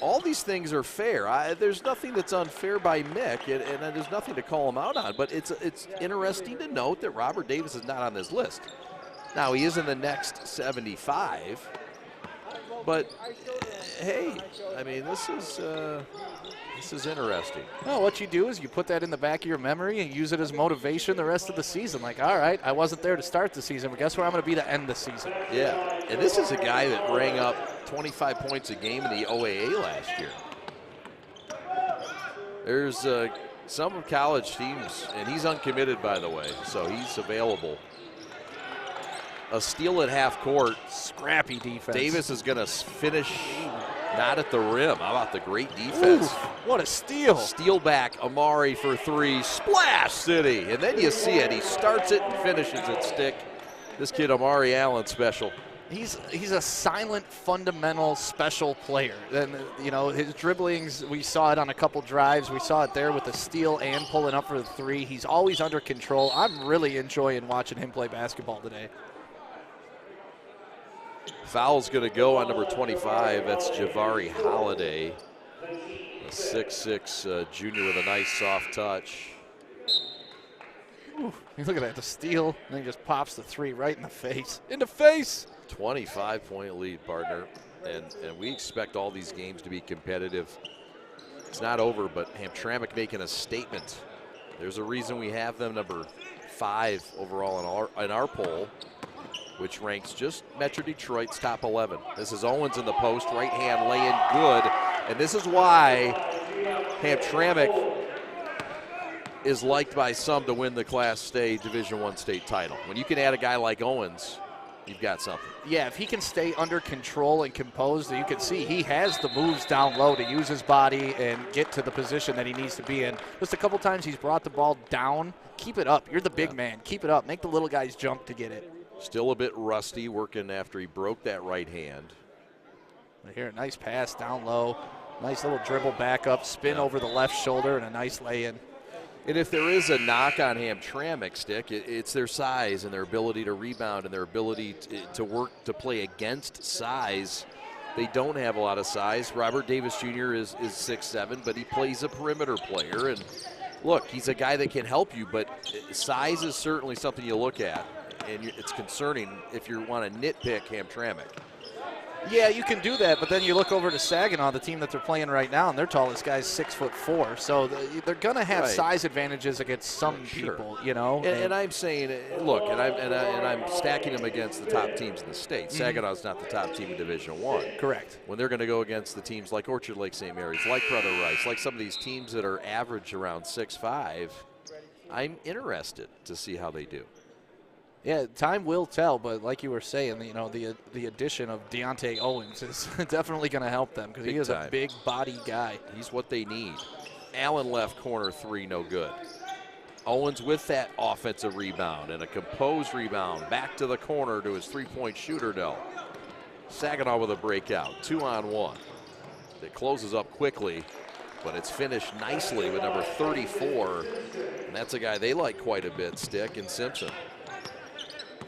All these things are fair. There's nothing that's unfair by Mick, and there's nothing to call him out on. But it's interesting to note that Robert Davis is not on this list. Now, he is in the next 75. But, hey, I mean, this is interesting. Well, what you do is you put that in the back of your memory and use it as motivation the rest of the season. Like, all right, I wasn't there to start the season, but guess where I'm going to be to end the season? Yeah, and this is a guy that rang up 25 points a game in the OAA last year. There's some college teams, and he's uncommitted, by the way, so he's available. A steal at half court. Scrappy defense. Davis is going to finish not at the rim. How about the great defense? Oof, what a steal. Steal back, Amari for 3. Splash City. And then you see it. He starts it and finishes it, Stick. This kid, Amari Allen, special. He's a silent, fundamental, special player. And, you know, his dribblings, we saw it on a couple drives. We saw it there with the steal and pulling up for the 3. He's always under control. I'm really enjoying watching him play basketball today. Foul's going to go on number 25. That's Javari Holiday, a 6'6" junior with a nice soft touch. Ooh, look at that, the steal, and then he just pops the 3 right in the face. In the face! 25-point lead, partner, and we expect all these games to be competitive. It's not over, but Hamtramck making a statement. There's a reason we have them number 5 overall in our poll, which ranks just Metro Detroit's top 11. This is Owens in the post, right hand laying good, and this is why Hamtramck is liked by some to win the Class A Division I state title. When you can add a guy like Owens, you've got something. Yeah, if he can stay under control and composed, you can see he has the moves down low to use his body and get to the position that he needs to be in. Just a couple times he's brought the ball down. Keep it up. You're the big man. Keep it up. Make the little guys jump to get it. Still a bit rusty, working after he broke that right hand. Here, a nice pass down low. Nice little dribble back up, spin over the left shoulder, and a nice lay-in. And if there is a knock on Hamtramck, Stick, it's their size and their ability to rebound and their ability to work to play against size. They don't have a lot of size. Robert Davis Jr. is 6'7", but he plays a perimeter player. And look, he's a guy that can help you, but size is certainly something you look at. And it's concerning if you want to nitpick Hamtramck. Yeah, you can do that, but then you look over to Saginaw, the team that they're playing right now, and their tallest guy's 6'4", so they're going to have size advantages against some people, you know. And I'm saying, look, and I'm stacking them against the top teams in the state. Saginaw's not the top team in Division I. Correct. When they're going to go against the teams like Orchard Lake St. Mary's, like Brother Rice, like some of these teams that are average around 6'5", I'm interested to see how they do. Yeah, time will tell, but like you were saying, you know, the addition of Deontay Owens is definitely going to help them because he is a big body guy. He's what they need. Allen left corner 3, no good. Owens with that offensive rebound and a composed rebound back to the corner to his three-point shooter, no. Saginaw with a breakout, 2-on-1. It closes up quickly, but it's finished nicely with number 34, and that's a guy they like quite a bit, Stick, and Simpson.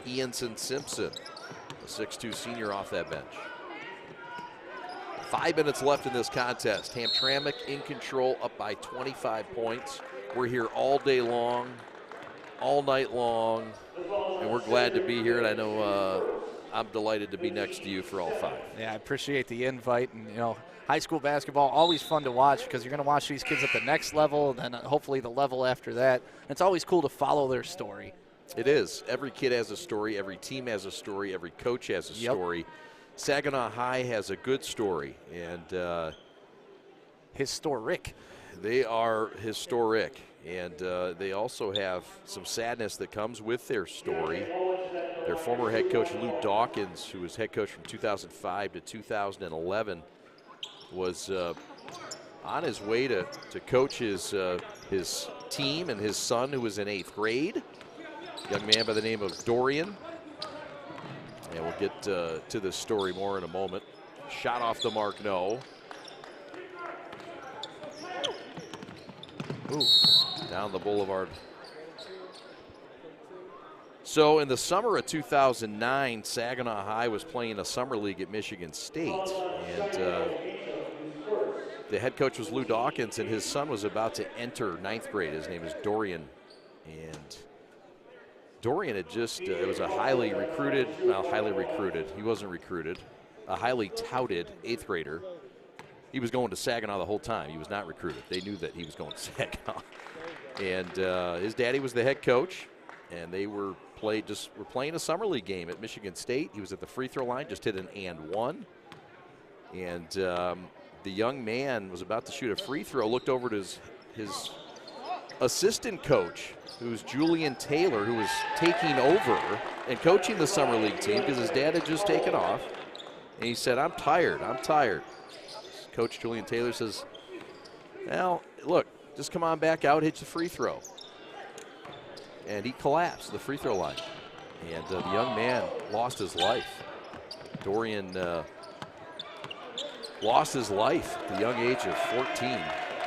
Ianson Simpson, a 6'2" senior off that bench. 5 minutes left in this contest. Hamtramck in control, up by 25 points. We're here all day long, all night long, and we're glad to be here. And I know I'm delighted to be next to you for all 5. Yeah, I appreciate the invite. And, you know, high school basketball, always fun to watch because you're going to watch these kids at the next level and then hopefully the level after that. And it's always cool to follow their story. It is. Every kid has a story. Every team has a story. Every coach has a story. Saginaw High has a good story. And historic. They are historic, and they also have some sadness that comes with their story. Their former head coach, Lou Dawkins, who was head coach from 2005 to 2011, was on his way to coach his team and his son, who was in 8th grade, young man by the name of Dorian. And we'll get to this story more in a moment. Shot off the mark, no. Ooh, down the boulevard. So in the summer of 2009, Saginaw High was playing a summer league at Michigan State. And the head coach was Lou Dawkins, and his son was about to enter 9th grade. His name is Dorian. And Dorian had just, it was a highly recruited, he wasn't recruited, a highly touted 8th grader. He was going to Saginaw the whole time. He was not recruited. They knew that he was going to Saginaw. And his daddy was the head coach, and they were playing a summer league game at Michigan State. He was at the free throw line, just hit an and one. And the young man was about to shoot a free throw, looked over to his assistant coach, who's Julian Taylor, who was taking over and coaching the summer league team because his dad had just taken off. And he said, I'm tired. Coach Julian Taylor says, well, look, just come on back out, hit the free throw. And he collapsed at the free throw line. And the young man lost his life. Dorian lost his life at the young age of 14,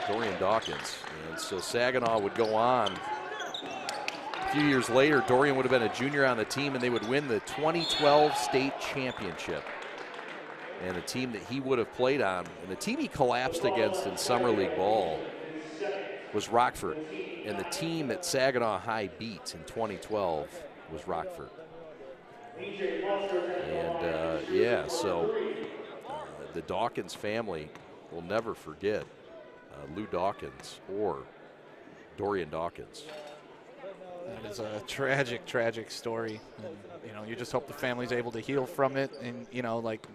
Dorian Dawkins. And so Saginaw would go on. A few years later, Dorian would have been a junior on the team, and they would win the 2012 state championship. And the team that he would have played on, and the team he collapsed against in summer league ball was Rockford. And the team that Saginaw High beat in 2012 was Rockford. And so the Dawkins family will never forget Lou Dawkins or Dorian Dawkins. That is a tragic, tragic story. And, you just hope the family's able to heal from it. And,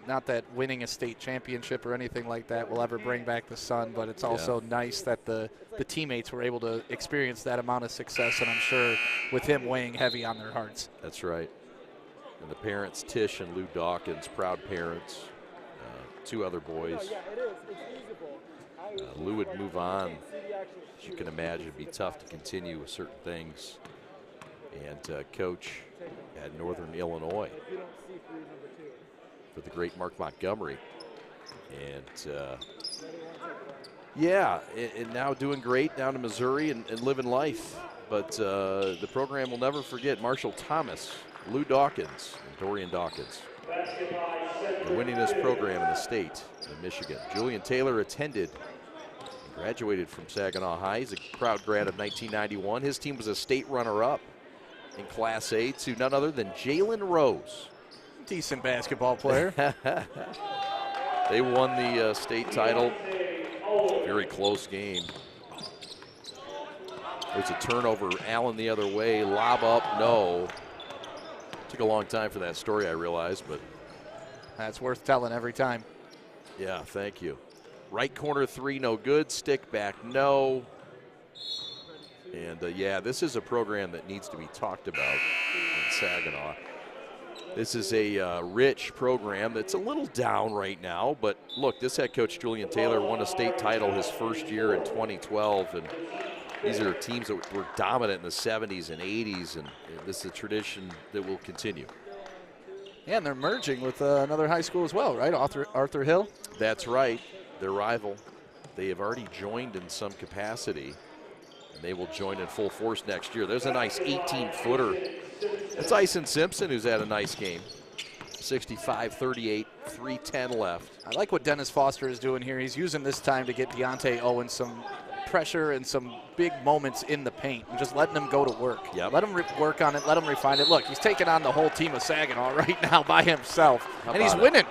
not that winning a state championship or anything like that will ever bring back the son, but it's also nice that the teammates were able to experience that amount of success, and I'm sure with him weighing heavy on their hearts. That's right. And the parents, Tish and Lou Dawkins, proud parents, 2 other boys. Lou would move on. As you can imagine, it'd be tough to continue with certain things. And coach at Northern Illinois for the great Mark Montgomery. And and now doing great down in Missouri and living life. But the program will never forget Marshall Thomas, Lou Dawkins, and Dorian Dawkins. The winningest program in the state in Michigan. Julian Taylor attended and graduated from Saginaw High. He's a proud grad of 1991. His team was a state runner-up in Class A to none other than Jalen Rose. Decent basketball player. They won the state title. Very close game. There's a turnover. Allen the other way. Lob up. No. Took a long time for that story, I realize, but that's worth telling every time. Yeah, thank you. Right corner 3, no good. Stick back, no. And this is a program that needs to be talked about in Saginaw. This is a rich program that's a little down right now, but look, this head coach Julian Taylor won a state title his first year in 2012, and these are teams that were dominant in the 70s and 80s, and this is a tradition that will continue. Yeah, and they're merging with another high school as well, right? Arthur Hill? That's right, their rival. They have already joined in some capacity, and they will join in full force next year. There's a nice 18-footer. That's Ison Simpson, who's had a nice game. 65-38, 3:10 left. I like what Dennis Foster is doing here. He's using this time to get Deontay Owens some pressure and some big moments in the paint and just letting him go to work. Yep. Let him work on it. Let him refine it. Look, he's taking on the whole team of Saginaw right now by himself, and he's winning.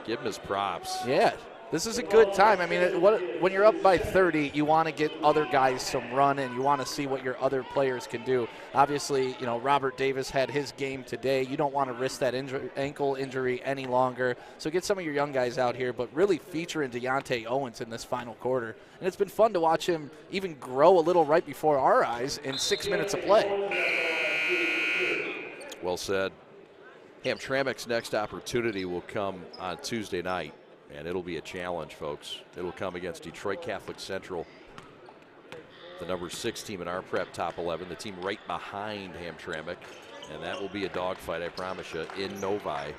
Give him his props. Yeah. This is a good time. I mean, when you're up by 30, you want to get other guys some run, and you want to see what your other players can do. Obviously, you know, Robert Davis had his game today. You don't want to risk that ankle injury any longer. So get some of your young guys out here, but really featuring Deontay Owens in this final quarter. And it's been fun to watch him even grow a little right before our eyes in 6 minutes of play. Well said. Hamtramck's next opportunity will come on Tuesday night. And it'll be a challenge, folks. It'll come against Detroit Catholic Central, the number 6 team in our prep top 11, the team right behind Hamtramck. And that will be a dogfight, I promise you, in Novi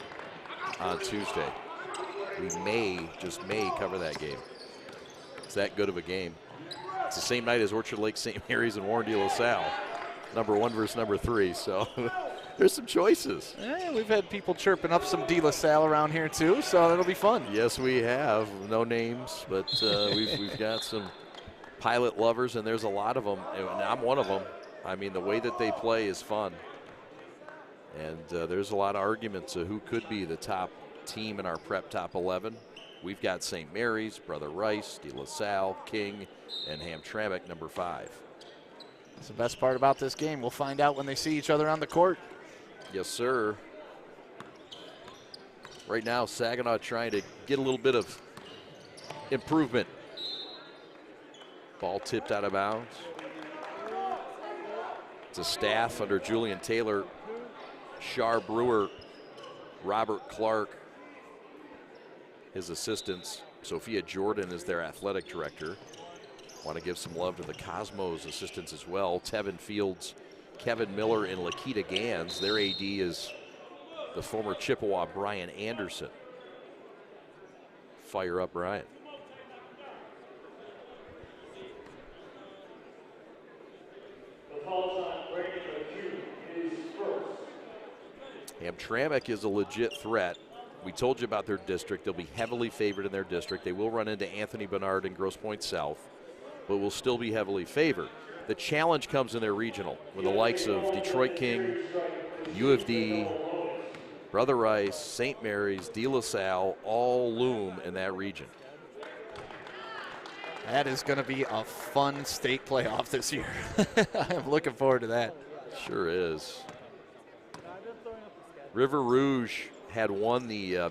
on Tuesday. We may, just may, cover that game. It's that good of a game. It's the same night as Orchard Lake St. Mary's and Warren de La Salle, number 1 versus number 3. So there's some choices. Yeah, we've had people chirping up some De La Salle around here too, so it'll be fun. Yes, we have. No names, but we've got some Pilot lovers, and there's a lot of them, and I'm one of them. I mean, the way that they play is fun. And there's a lot of arguments of who could be the top team in our prep top 11. We've got St. Mary's, Brother Rice, De La Salle, King, and Hamtramck, number 5. That's the best part about this game. We'll find out when they see each other on the court. Yes, sir. Right now, Saginaw trying to get a little bit of improvement. Ball tipped out of bounds. It's a staff under Julian Taylor, Shar Brewer, Robert Clark. His assistants, Sophia Jordan is their athletic director. Want to give some love to the Cosmos assistants as well. Tevin Fields, Kevin Miller, and Lakita Gans. Their AD is the former Chippewa Brian Anderson. Fire up, Brian. Hamtramck is a legit threat. We told you about their district. They'll be heavily favored in their district. They will run into Anthony Bernard and Grosse Pointe South, but will still be heavily favored. The challenge comes in their regional, with the likes of Detroit King, U of D, Brother Rice, St. Mary's, De La Salle, all loom in that region. That is going to be a fun state playoff this year. I'm looking forward to that. Sure is. River Rouge had won the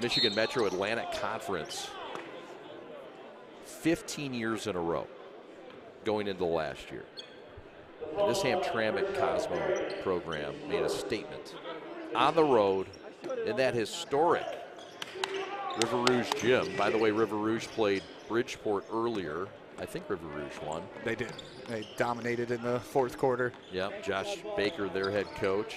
Michigan Metro Atlantic Conference 15 years in a row going into last year. And this Hamtramck Cosmo program made a statement on the road in that historic River Rouge gym. By the way, River Rouge played Bridgeport earlier. I think River Rouge won. They did. They dominated in the fourth quarter. Yep, Josh Baker, their head coach,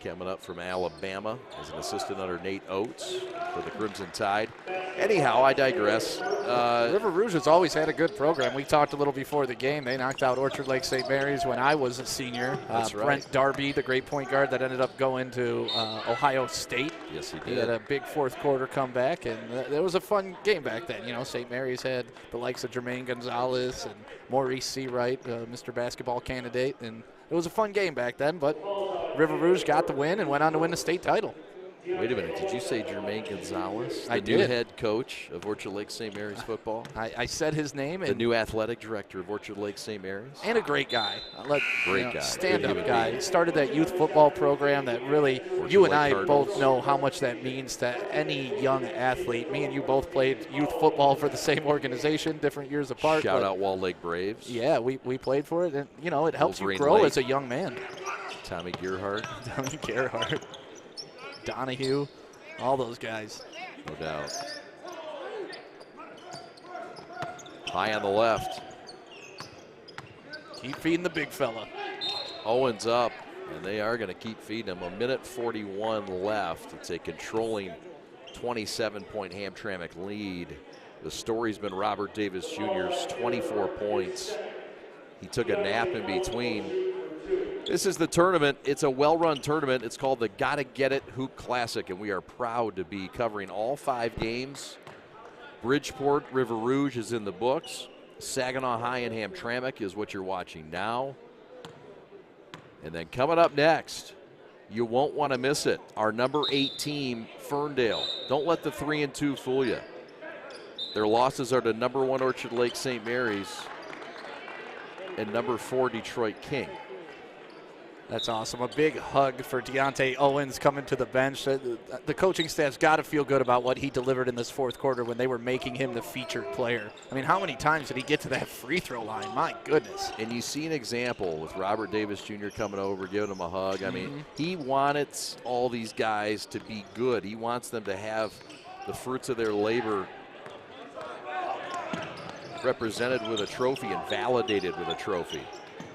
coming up from Alabama as an assistant under Nate Oates for the Crimson Tide. Anyhow, I digress. River Rouge has always had a good program. We talked a little before the game. They knocked out Orchard Lake St. Mary's when I was a senior. That's right. Brent Darby, the great point guard that ended up going to Ohio State. Yes, he did. He had a big fourth quarter comeback, and it was a fun game back then. You know, St. Mary's had the likes of Jermaine Gonzalez and Maurice Seawright, Mr. Basketball candidate, and it was a fun game back then, but River Rouge got the win and went on to win the state title. Wait a minute, did you say Jermaine Gonzalez, I the new did. Head coach of Orchard Lake St. Mary's football? I said his name. The new athletic director of Orchard Lake St. Mary's. And a great guy. Great guy. Stand-up guy. Started that youth football program that really, Orchard you and Lake I Cardinals. both know how much that means to any young athlete. Me and you both played youth football for the same organization, different years apart. Shout out Wall Lake Braves. Yeah, we played for it. And, you know, it helps Wolverine you grow Lake. as a young man. Tommy Gerhardt. Tommy Gerhardt. Donahue. All those guys. No doubt. High on the left. Keep feeding the big fella. Owens up, and they are going to keep feeding him. 1:41 left. It's a controlling 27-point Hamtramck lead. The story's been Robert Davis Jr.'s 24 points. He took a nap in between. This is the tournament. It's a well-run tournament. It's called the Gottagetit Hoop Classic, and we are proud to be covering all 5 games. Bridgeport, River Rouge is in the books. Saginaw High and Hamtramck is what you're watching now. And then coming up next, you won't want to miss it, our number 8 team, Ferndale. Don't let the 3-2 fool you. Their losses are to number 1 Orchard Lake St. Mary's and number 4 Detroit King. That's awesome. A big hug for Deontay Owens coming to the bench. The coaching staff's got to feel good about what he delivered in this fourth quarter when they were making him the featured player. I mean, how many times did he get to that free throw line? My goodness. And you see an example with Robert Davis Jr. coming over, giving him a hug. I mean, he wanted all these guys to be good. He wants them to have the fruits of their labor represented with a trophy and validated with a trophy.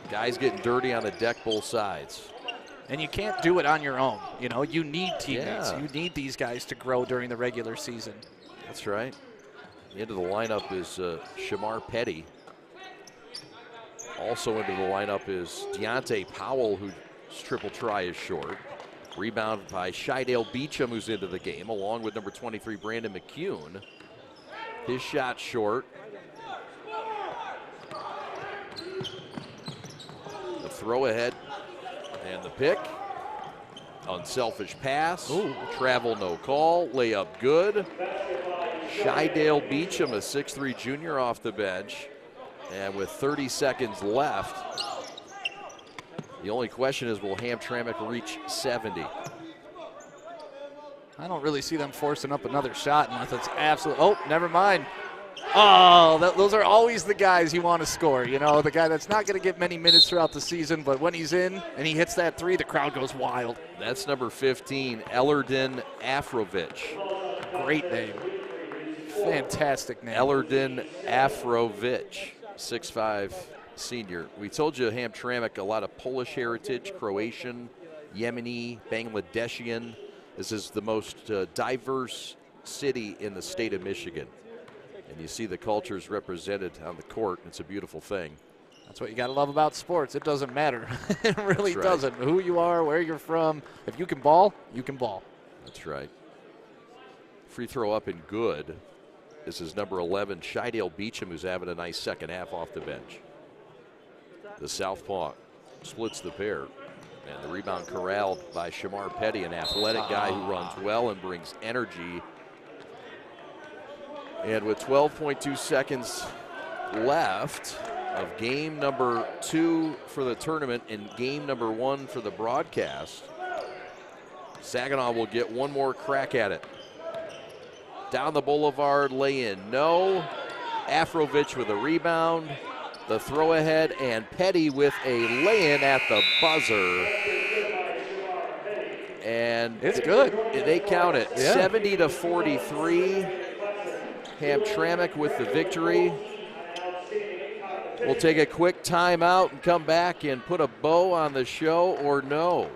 Guys getting dirty on the deck both sides. And you can't do it on your own. You know, you need teammates. Yeah. You need these guys to grow during the regular season. That's right. The end of the lineup is Shamar Petty. Also into the lineup is Deontay Powell, whose triple try is short. Rebound by Shydale Beecham, who's into the game, along with number 23, Brandon McCune. His shot short. Throw ahead and the pick. Unselfish pass. Ooh. Travel no call. Layup good. Shydale Beecham, a 6'3" junior off the bench. And with 30 seconds left, the only question is, will Hamtramck reach 70? I don't really see them forcing up another shot unless it's absolute. Oh, never mind. Oh, those are always the guys you want to score. You know, the guy that's not going to get many minutes throughout the season, but when he's in and he hits that three, the crowd goes wild. That's number 15, Ellerden Afrovich. Great name. Fantastic name. Ellerden Afrovich, 6'5" senior. We told you Hamtramck, a lot of Polish heritage, Croatian, Yemeni, Bangladeshian. This is the most diverse city in the state of Michigan. And you see the cultures represented on the court. It's a beautiful thing. That's what you got to love about sports. It doesn't matter. It really doesn't. Who you are, where you're from. If you can ball, you can ball. That's right. Free throw up and good. This is number 11, Shydale Beecham, who's having a nice second half off the bench. The southpaw splits the pair. And the rebound corralled by Shamar Petty, an athletic guy who runs well and brings energy. And with 12.2 seconds left of game number 2 for the tournament and game number 1 for the broadcast, Saginaw will get one more crack at it. Down the boulevard, lay in, no. Afrovich with a rebound, the throw ahead, and Petty with a lay-in at the buzzer. And it's good. They count it, 70-43. Hamtramck with the victory. We'll take a quick timeout and come back and put a bow on the show, or no.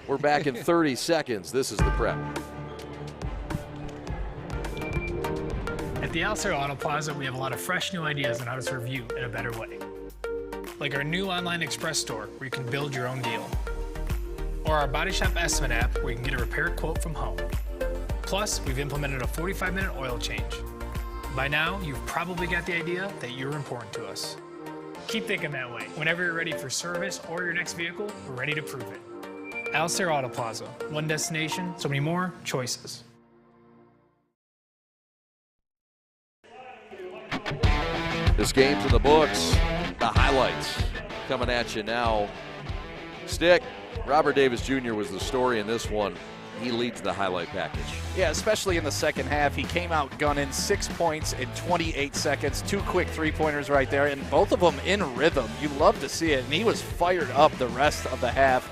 We're back in 30 seconds. This is the Prep. At the Alcer Auto Plaza, we have a lot of fresh new ideas on how to serve you in a better way. Like our new online express store where you can build your own deal. Or our Body Shop Estimate app where you can get a repair quote from home. Plus, we've implemented a 45-minute oil change. By now, you've probably got the idea that you're important to us. Keep thinking that way. Whenever you're ready for service or your next vehicle, we're ready to prove it. Alcer Auto Plaza. One destination, so many more choices. This game's in the books. The highlights coming at you now. Stick, Robert Davis Jr. was the story in this one. He leads the highlight package. Yeah, especially in the second half. He came out gunning, 6 points in 28 seconds, 2 quick three-pointers right there, and both of them in rhythm. You love to see it, and he was fired up the rest of the half.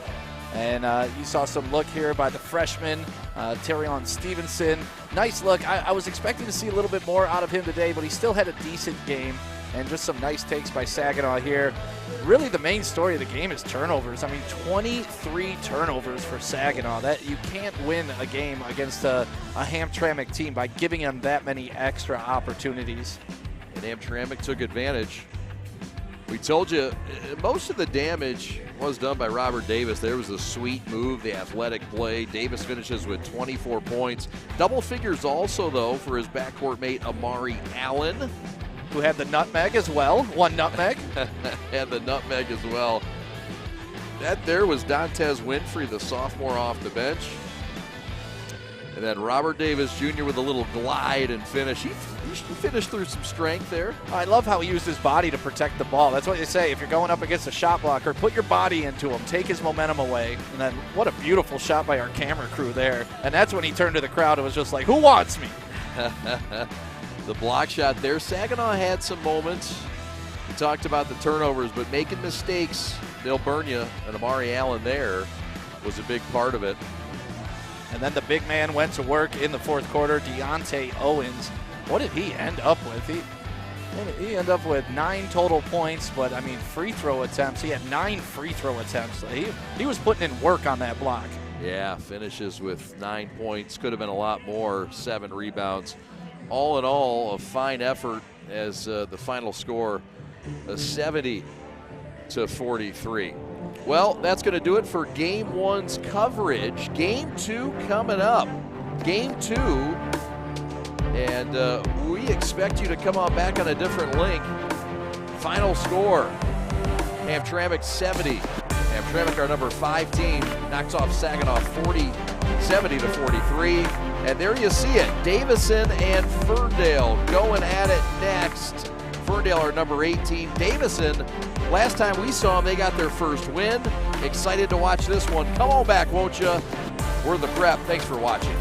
And you saw some look here by the freshman, Terrion Stevenson. Nice look. I was expecting to see a little bit more out of him today, but he still had a decent game. And just some nice takes by Saginaw here. Really, the main story of the game is turnovers. I mean, 23 turnovers for Saginaw. That you can't win a game against a Hamtramck team by giving them that many extra opportunities. And Hamtramck took advantage. We told you most of the damage was done by Robert Davis. There was a sweet move, the athletic play. Davis finishes with 24 points. Double figures also, though, for his backcourt mate Amari Allen, who had the nutmeg as well. One nutmeg. Had the nutmeg as well. That there was Dantes Winfrey, the sophomore off the bench. And then Robert Davis Jr. with a little glide and finish. He finished through some strength there. I love how he used his body to protect the ball. That's what they say. If you're going up against a shot blocker, put your body into him, take his momentum away. And then what a beautiful shot by our camera crew there. And that's when he turned to the crowd and was just like, who wants me? The block shot there. Saginaw had some moments. We talked about the turnovers, but making mistakes, they'll burn you. And Amari Allen there was a big part of it. And then the big man went to work in the fourth quarter. Deontay Owens, what did he end up with? He ended up with 9 total points, but I mean free throw attempts. He had 9 free throw attempts. He was putting in work on that block. Yeah, finishes with 9 points. Could have been a lot more. 7 rebounds. All in all, a fine effort as the final score, 70-43. Well, that's going to do it for Game 1's coverage. Game 2 coming up. Game 2, and we expect you to come on back on a different link. Final score, Hamtramck 70. Hamtramck, our number 5 team, knocks off Saginaw 70-43. And there you see it, Davison and Ferndale going at it next. Ferndale, our number 8 team. Davison, last time we saw them, they got their first win. Excited to watch this one. Come on back, won't you? We're the Prep. Thanks for watching.